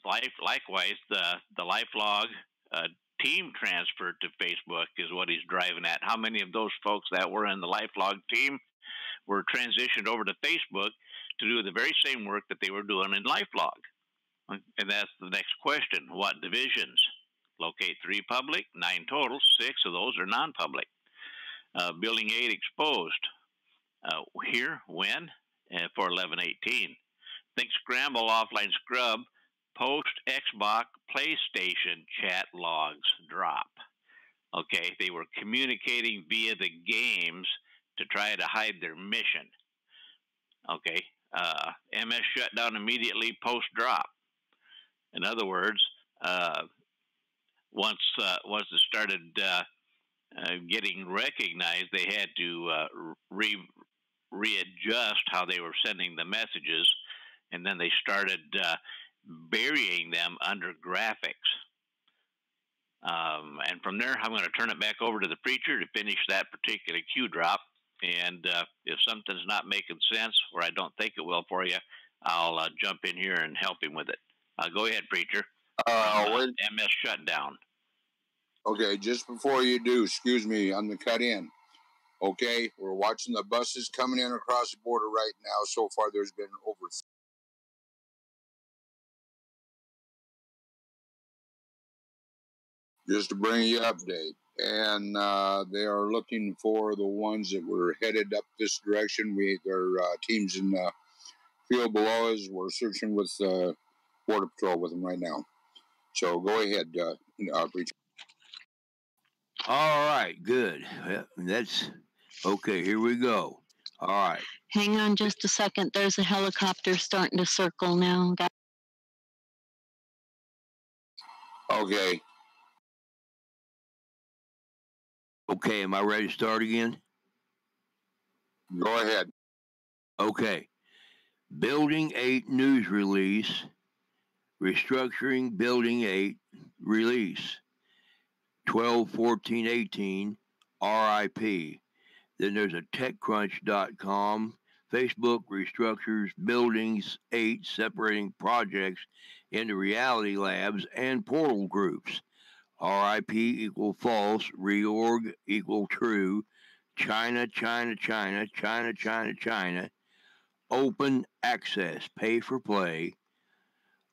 likewise, the LifeLog team transfer to Facebook is what he's driving at. How many of those folks that were in the LifeLog team were transitioned over to Facebook to do the very same work that they were doing in LifeLog? And that's the next question. What divisions? Locate 3 public, 9 total, 6 of those are non-public. Building 8 exposed. Here, when? for 1118. Think Scramble Offline Scrub, post Xbox PlayStation chat logs drop. Okay, they were communicating via the games to try to hide their mission. Okay, MS shut down immediately post drop. In other words, once it started getting recognized, they had to readjust how they were sending the messages, and then they started burying them under graphics. And from there, I'm going to turn it back over to the preacher to finish that particular cue drop. And if something's not making sense, or I don't think it will for you, I'll jump in here and help him with it. Go ahead, preacher. MS shutdown. Okay, just before you do, excuse me, on the cut in. Okay, we're watching the buses coming in across the border right now. So far, there's been over. Just to bring you an update. And they are looking for the ones that were headed up this direction. Their teams in the field below us. We're searching with Border Patrol with them right now. So go ahead, preacher. All right, good. That's okay. Here we go. All right. Hang on just a second. There's a helicopter starting to circle now. Okay. Okay, am I ready to start again? Go ahead. Okay. Building 8 news release. Restructuring Building 8 release. 12/14/18 RIP. Then there's a TechCrunch.com. Facebook restructures Buildings 8, separating projects into reality labs and portal groups. RIP equal false, reorg equal true, China, China, China, China, China, China, open access, pay for play,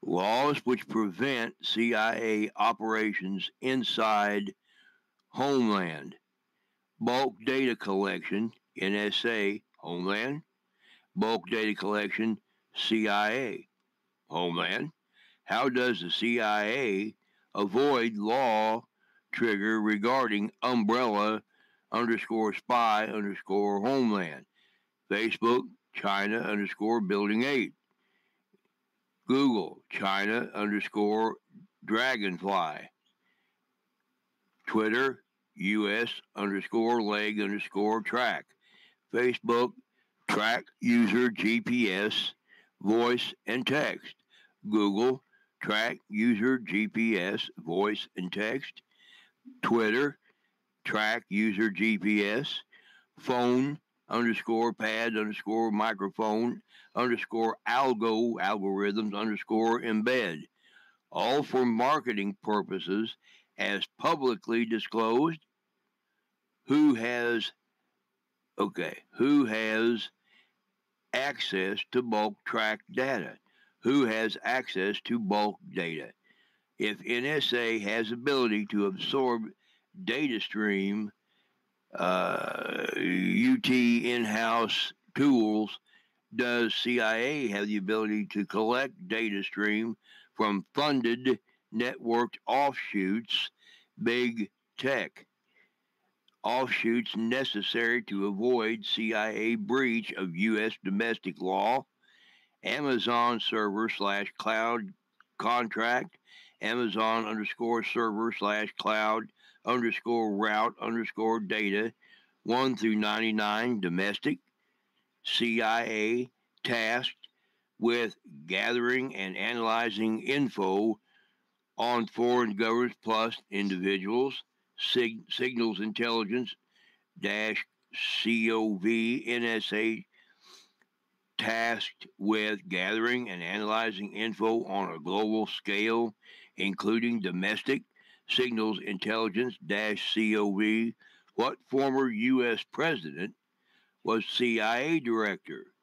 laws which prevent CIA operations inside Homeland, bulk data collection, NSA, Homeland, bulk data collection, CIA, Homeland. How does the CIA avoid law trigger regarding umbrella _ spy _ Homeland? Facebook, China _ Building 8. Google, China _ Dragonfly. Twitter, US _ leg _ track. Facebook, track user GPS, voice and text. Google, track user GPS, voice and text. Twitter, track user GPS. Phone _ pad _ microphone _ algorithms _ embed. All for marketing purposes as publicly disclosed. Who has access to bulk track data? Who has access to bulk data? If NSA has ability to absorb data stream, UT in-house tools, does CIA have the ability to collect data stream from funded networked offshoots, big tech? Offshoots necessary to avoid CIA breach of U.S. domestic law, Amazon server / cloud contract, Amazon _ server / cloud _ route _ data, 1 through 99 domestic, CIA tasked with gathering and analyzing info on foreign governments plus individuals, signals intelligence -COV, NSA tasked with gathering and analyzing info on a global scale, including domestic, signals intelligence -COV. What former U.S. president was CIA director?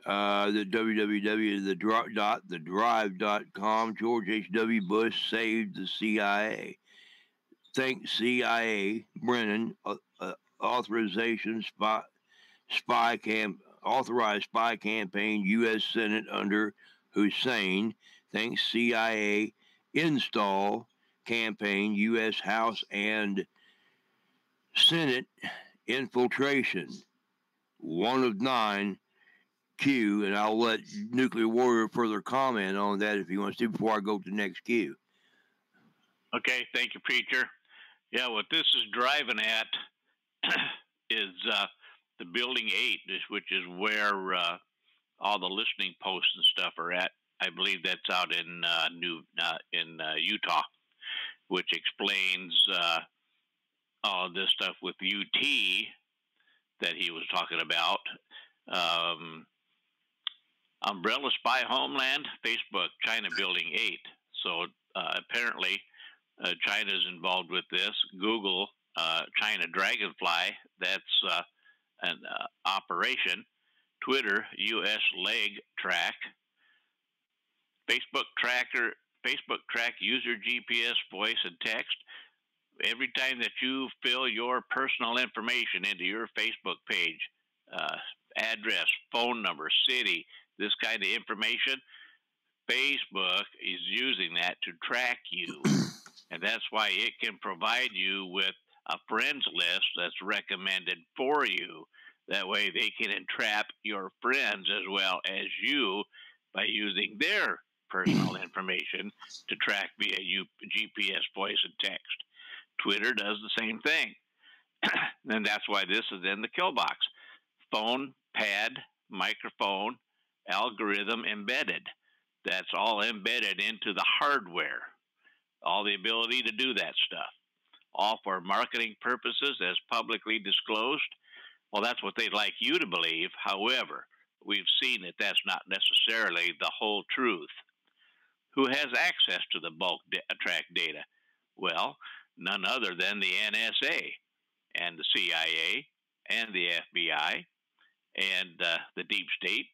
The www.thedrive.com. George H.W. Bush saved the CIA. Think CIA, Brennan, authorization, spy authorized spy campaign, U.S. Senate under Hussein. Thanks CIA install campaign, U.S. House and Senate infiltration. 1 of 9. Q, and I'll let Nuclear Warrior further comment on that if he wants to before I go to the next Q. Okay, thank you, Preacher. Yeah, what this is driving at is the Building 8, which is where all the listening posts and stuff are at. I believe that's out in Utah, which explains all this stuff with UT that he was talking about. Umbrella Spy Homeland, Facebook, China Building 8. So apparently China's involved with this. Google, China Dragonfly, that's an operation. Twitter, U.S. leg track. Facebook track user GPS, voice, and text. Every time that you fill your personal information into your Facebook page, address, phone number, city, this kind of information, Facebook is using that to track you. And that's why it can provide you with a friends list that's recommended for you. That way they can entrap your friends as well as you by using their personal information to track via GPS, voice, and text. Twitter does the same thing. And that's why this is in the kill box. Phone, pad, microphone, algorithm embedded. That's all embedded into the hardware. All the ability to do that stuff. All for marketing purposes as publicly disclosed. Well, that's what they'd like you to believe. However, we've seen that that's not necessarily the whole truth. Who has access to the bulk track data? Well, none other than the NSA and the CIA and the FBI and the deep state.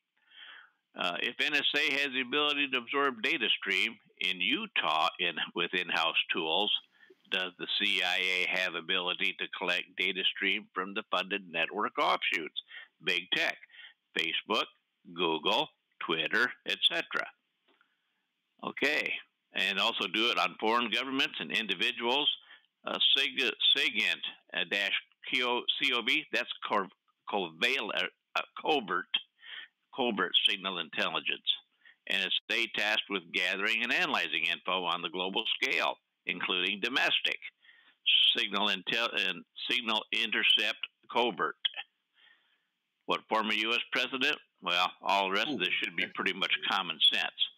If NSA has the ability to absorb data stream in Utah with in-house tools, does the CIA have ability to collect data stream from the funded network offshoots, big tech, Facebook, Google, Twitter, etc.? Okay, and also do it on foreign governments and individuals. SIGINT-COB, that's covert signal intelligence, and it's they tasked with gathering and analyzing info on the global scale, including domestic signal intercept covert. What former U.S. president? Well, all the rest of this should be pretty much common sense.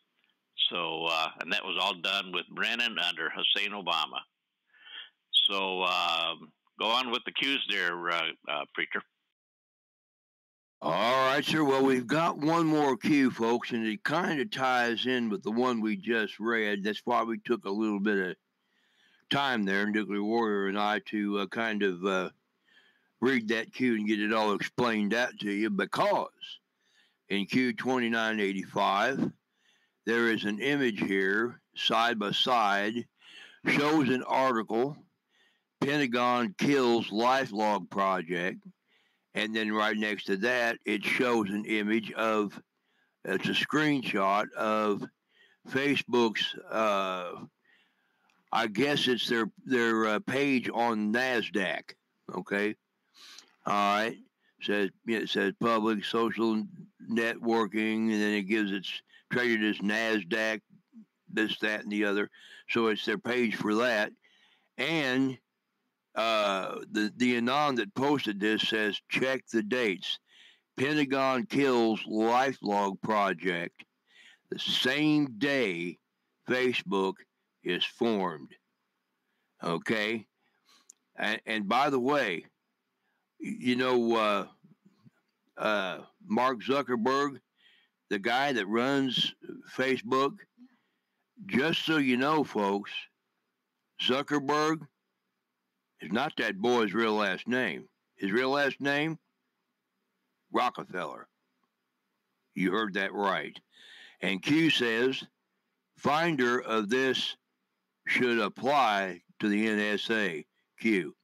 So, and that was all done with Brennan under Hussein Obama. So, go on with the cues there, Preacher. All right, sir. Well, we've got one more cue, folks, and it kind of ties in with the one we just read. That's why we took a little bit of time there, Nuclear Warrior and I, to kind of read that cue and get it all explained out to you, because in Q 2985, there is an image here, side by side, shows an article, Pentagon kills LifeLog project, and then right next to that, it shows an image of, it's a screenshot of Facebook's, I guess it's their page on NASDAQ, okay? All right, it says public social networking, and then it gives it's traded as NASDAQ, this, that, and the other. So it's their page for that. And the Anon that posted this says, check the dates. Pentagon kills LifeLog project the same day Facebook is formed. Okay? And by the way, you know, Mark Zuckerberg, the guy that runs Facebook, just so you know, folks, Zuckerberg is not that boy's real last name. His real last name? Rockefeller. You heard that right. And Q says, finder of this should apply to the NSA. Q.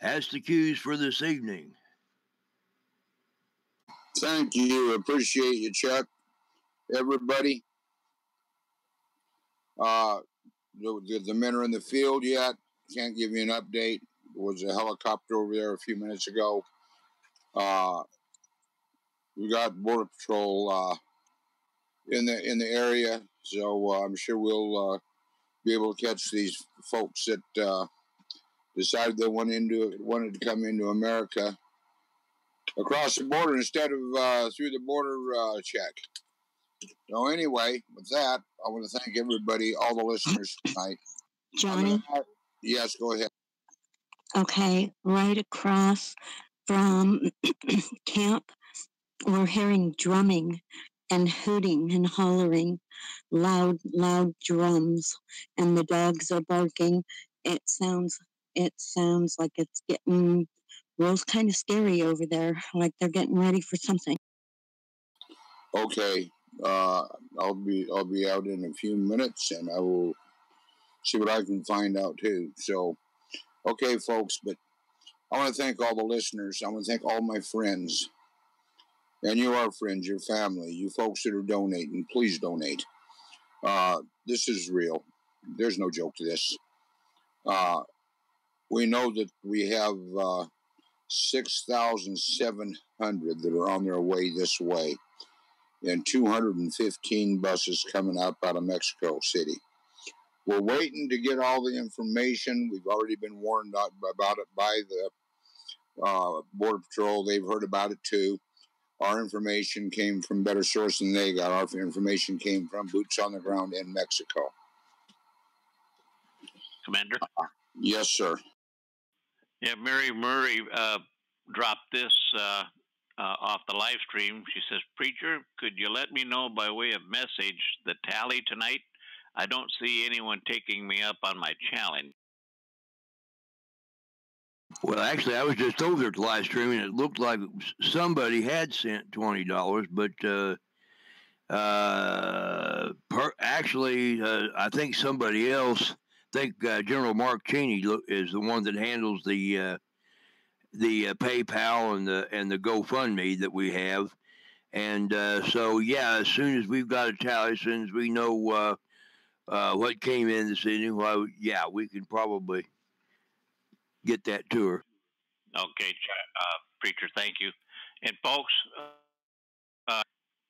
That's the cues for this evening. Thank you. Appreciate you, Chuck. Everybody. The men are in the field yet. Can't give you an update. There was a helicopter over there a few minutes ago. We got Border Patrol in the area, so I'm sure we'll be able to catch these folks that decided they wanted to come into America across the border instead of through the border check. So anyway, with that, I want to thank everybody, all the listeners tonight. Johnny? Yes, go ahead. Okay, right across from camp, we're hearing drumming and hooting and hollering, loud drums, and the dogs are barking. It sounds like it's getting real kind of scary over there, like they're getting ready for something. Okay, I'll be out in a few minutes, and I will see what I can find out too. So, okay, folks, but I want to thank all the listeners. I want to thank all my friends, and you are friends, your family, you folks that are donating. Please donate. This is real. There's no joke to this. We know that we have 6,700 that are on their way this way, and 215 buses coming up out of Mexico City. We're waiting to get all the information. We've already been warned about it by the Border Patrol. They've heard about it too. Our information came from better source than they got. Our information came from boots on the ground in Mexico. Commander? Yes, sir. Yeah, Mary Murray dropped this off the live stream. She says, Preacher, could you let me know by way of message the tally tonight? I don't see anyone taking me up on my challenge. Well, actually, I was just over there at the live stream, and it looked like somebody had sent $20, but I think somebody else. I think General Mark Cheney is the one that handles the PayPal and the GoFundMe that we have, and so yeah, as soon as we've got a tally, as soon as we know what came in this evening, well, yeah, we can probably get that to her. Okay, Preacher, thank you. And folks,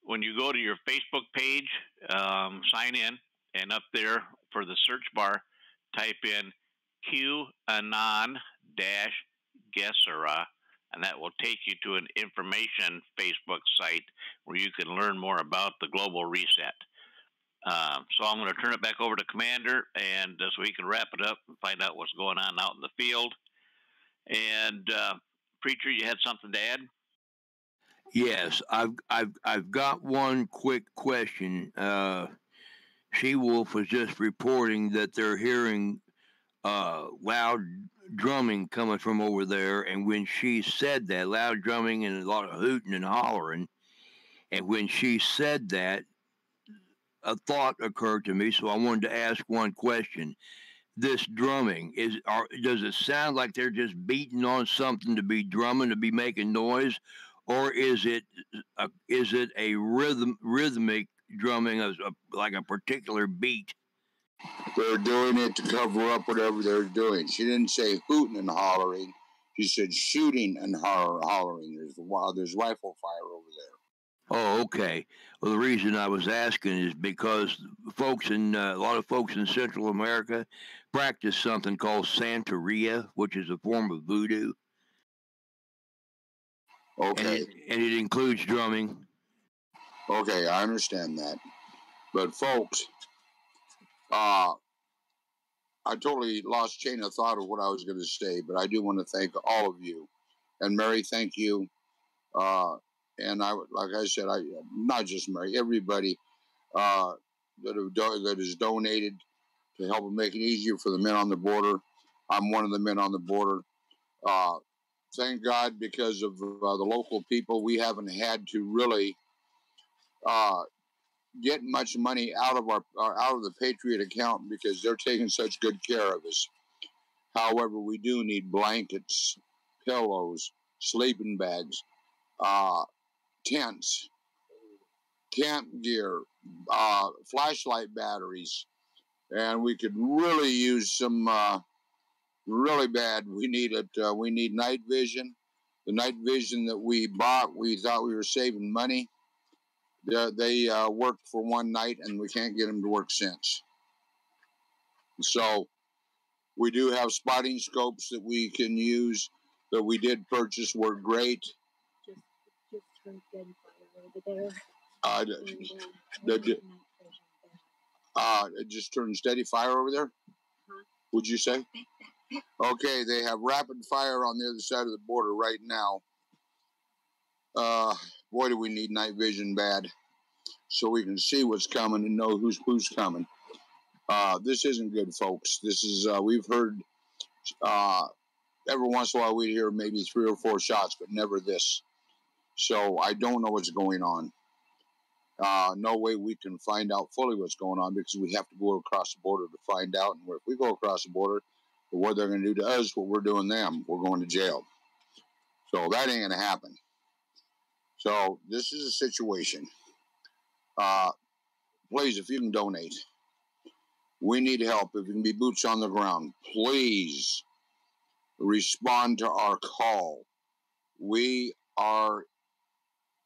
when you go to your Facebook page, sign in, and up there for the search bar, type in QAnon-Gesera, and that will take you to an information Facebook site where you can learn more about the global reset. So I'm going to turn it back over to Commander, and so we can wrap it up and find out what's going on out in the field. And Preacher, you had something to add? Yes, I've got one quick question. She-Wolf was just reporting that they're hearing loud drumming coming from over there, and when she said that, loud drumming and a lot of hooting and hollering, and when she said that, a thought occurred to me, so I wanted to ask one question. This drumming, does it sound like they're just beating on something to be drumming, to be making noise, or is it a rhythmic drumming of like a particular beat? They're doing it to cover up whatever they're doing. She didn't say hooting and hollering. She said shooting and hollering. There's rifle fire over there. Oh, okay. Well, the reason I was asking is because a lot of folks in Central America practice something called Santeria, which is a form of voodoo. Okay. And it includes drumming. Okay, I understand that. But folks, I totally lost chain of thought of what I was going to say, but I do want to thank all of you. And Mary, thank you. And like I said, not just Mary, everybody that has donated to help make it easier for the men on the border. I'm one of the men on the border. Thank God, because of the local people, we haven't had to really get much money out of the Patriot account because they're taking such good care of us. However, we do need blankets, pillows, sleeping bags, tents, camp gear, flashlight batteries, and we could really use some really bad. We need it. We need night vision. The night vision that we bought, we thought we were saving money. They worked for one night, and we can't get them to work since. So we do have spotting scopes that we can use that we did purchase. Were great. Just turned gunfire over there. It just turned steady fire over there. Huh? Would you say? Okay, they have rapid fire on the other side of the border right now. Boy, do we need night vision bad, so we can see what's coming and know who's coming. This isn't good, folks. This is we've heard every once in a while we hear maybe 3 or 4 shots, but never this. So I don't know what's going on. No way we can find out fully what's going on because we have to go across the border to find out. And if we go across the border, what they're going to do to us, what we're doing them, we're going to jail. So that ain't going to happen. So this is a situation. Please, if you can donate, we need help. If you can be boots on the ground, please respond to our call. We are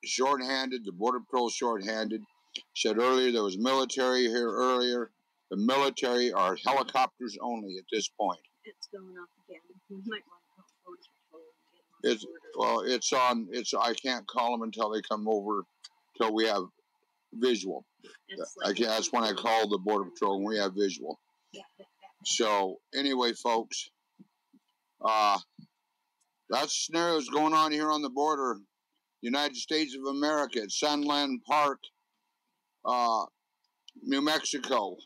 shorthanded. The Border Patrol shorthanded. Said earlier there was military here earlier. The military are helicopters only at this point. It's going off again. We might want to call Border Patrol and get them on the border. It's on. I can't call them until they come over, till we have visual. That's when I call the Border Patrol when we have visual. Yeah. So anyway, folks, that scenario is going on here on the border, United States of America, at Sunland Park, New Mexico,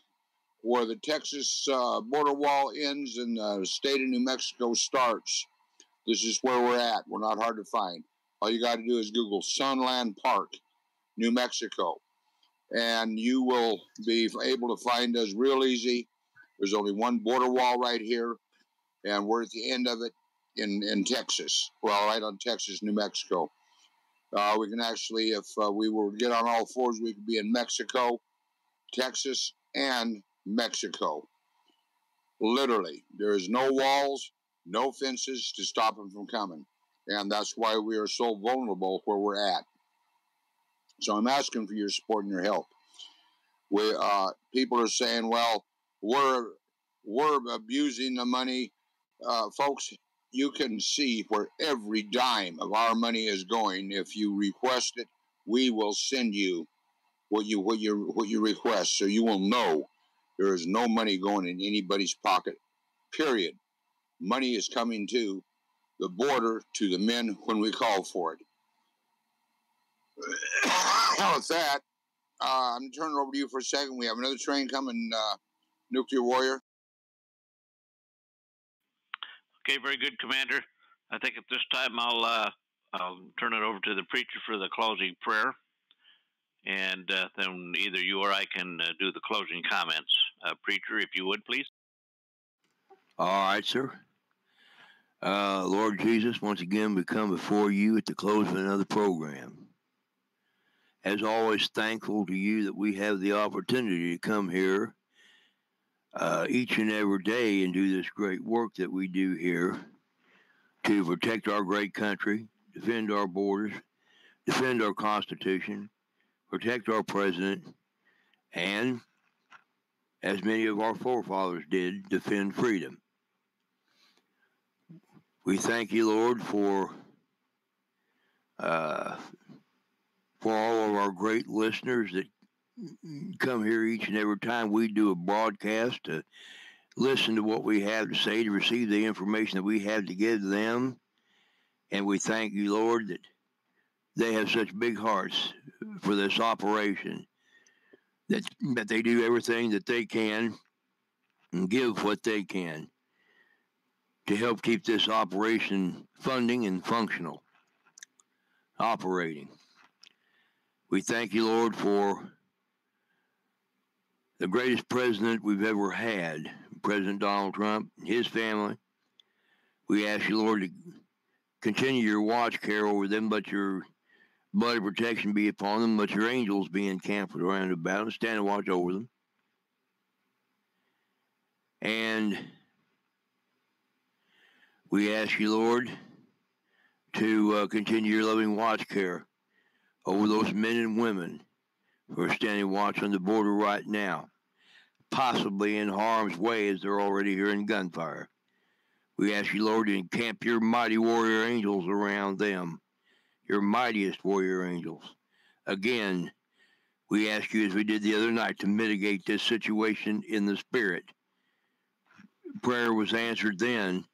where the Texas border wall ends and the state of New Mexico starts. This is where we're at. We're not hard to find. All you got to do is Google Sunland Park, New Mexico, and you will be able to find us real easy. There's only one border wall right here, and we're at the end of it in Texas. Well, right on Texas, New Mexico. We can actually, if we were to get on all fours, we could be in Mexico, Texas, and Mexico. Literally, there is no walls, no fences to stop them from coming. And that's why we are so vulnerable where we're at. So I'm asking for your support and your help. People are saying, well, we're abusing the money. Folks, you can see where every dime of our money is going. If you request it, we will send you what you request, so you will know there is no money going in anybody's pocket. Period. Money is coming to the border, to the men when we call for it. With that, I'm turning it over to you for a second. We have another train coming, Nuclear Warrior. Okay, very good, Commander. I think at this time I'll turn it over to the preacher for the closing prayer, and then either you or I can do the closing comments. Preacher, if you would, please. All right, sir. Lord Jesus, once again, we come before you at the close of another program. As always, thankful to you that we have the opportunity to come here each and every day and do this great work that we do here to protect our great country, defend our borders, defend our Constitution, protect our president, and, as many of our forefathers did, defend freedom. We thank you, Lord, for all of our great listeners that come here each and every time we do a broadcast to listen to what we have to say, to receive the information that we have to give them. And we thank you, Lord, that they have such big hearts for this operation, that they do everything that they can and give what they can to help keep this operation funding and functional, operating. We thank you, Lord, for the greatest president we've ever had, President Donald Trump and his family. We ask you, Lord, to continue your watch care over them, but your blood of protection be upon them. Let your angels be encamped around about them, stand and watch over them. And we ask you, Lord, to continue your loving watch care over those men and women who are standing watch on the border right now, possibly in harm's way as they're already hearing gunfire. We ask you, Lord, to encamp your mighty warrior angels around them, your mightiest warrior angels. Again, we ask you, as we did the other night, to mitigate this situation in the spirit. Prayer was answered then,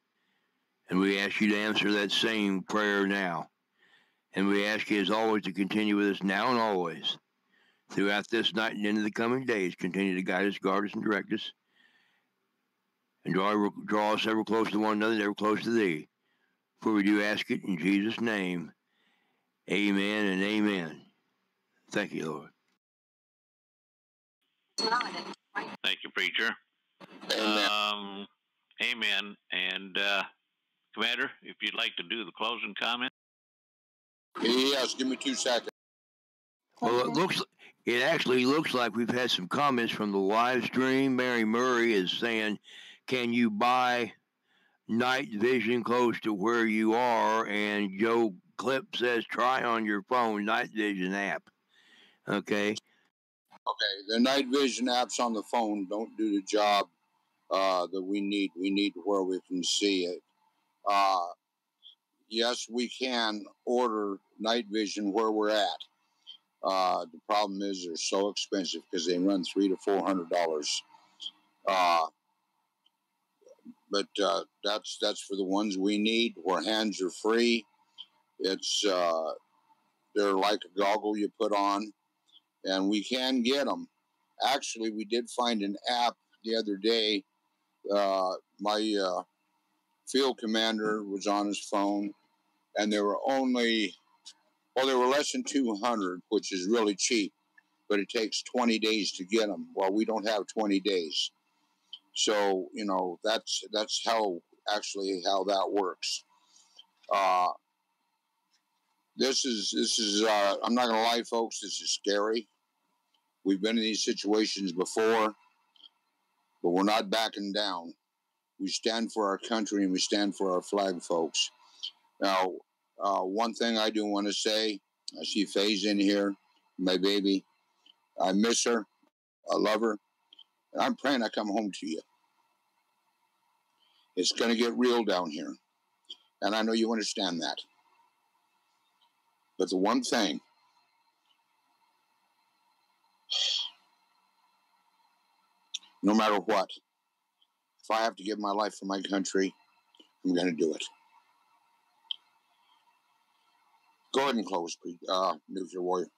and we ask you to answer that same prayer now. And we ask you, as always, to continue with us now and always. Throughout this night and into the coming days, continue to guide us, guard us, and direct us. And draw us ever closer to one another and ever closer to thee. For we do ask it in Jesus' name. Amen and amen. Thank you, Lord. Thank you, preacher. Amen. Amen. And Commander, if you'd like to do the closing comment. Yes, give me 2 seconds. Well, it actually looks like we've had some comments from the live stream. Mary Murray is saying, can you buy night vision close to where you are? And Joe Clip says, try on your phone night vision app. Okay. Okay, the night vision apps on the phone don't do the job that we need. We need where we can see it. Yes, we can order night vision where we're at. The problem is they're so expensive because they run $300 to $400. But that's for the ones we need where hands are free. It's they're like a goggle you put on, and we can get them. Actually, we did find an app the other day. My field commander was on his phone, and they were less than 200, which is really cheap, but it takes 20 days to get them. Well, we don't have 20 days. So, that's how that works. This is I'm not going to lie, folks, this is scary. We've been in these situations before, but we're not backing down. We stand for our country and we stand for our flag, folks. Now, one thing I do want to say, I see Faye's in here, my baby. I miss her. I love her. And I'm praying I come home to you. It's going to get real down here. And I know you understand that. But the one thing, no matter what, if I have to give my life for my country, I'm going to do it. Go ahead and close, Nuclear Warrior.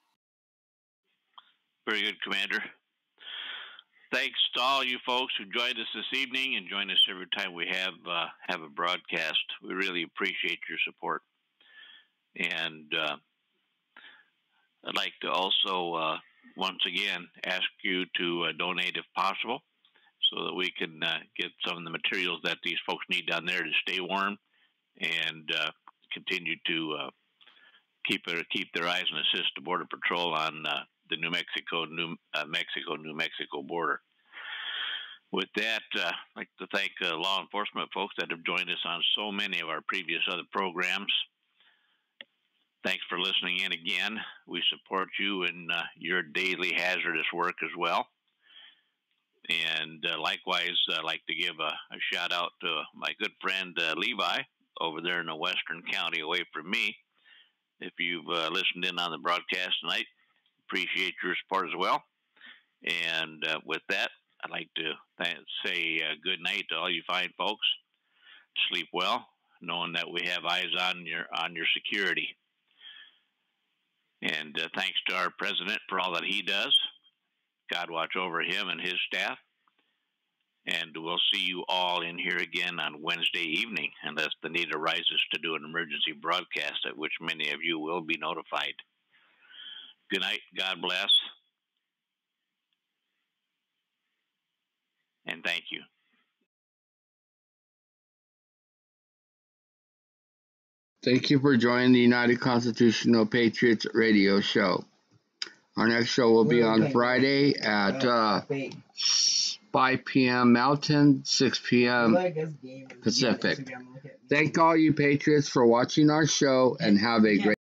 Very good, Commander. Thanks to all you folks who joined us this evening and join us every time we have a broadcast. We really appreciate your support. And I'd like to also once again ask you to donate if possible, so that we can get some of the materials that these folks need down there to stay warm and continue to keep their eyes and assist the Border Patrol on the New Mexico border. With that, I'd like to thank law enforcement folks that have joined us on so many of our previous other programs. Thanks for listening in again. We support you in your daily hazardous work as well. And likewise, I'd like to give a shout out to my good friend Levi over there in the Western County away from me. If you've listened in on the broadcast tonight, appreciate your support as well. And with that, I'd like to say good night to all you fine folks. Sleep well, knowing that we have eyes on your security. And thanks to our president for all that he does. God watch over him and his staff. And we'll see you all in here again on Wednesday evening, unless the need arises to do an emergency broadcast, at which many of you will be notified. Good night. God bless. And thank you. Thank you for joining the United Constitutional Patriots Radio Show. Our next show will be on Friday at 5 p.m. Mountain, 6 p.m. Pacific. Thank all you Patriots for watching our show, and have a great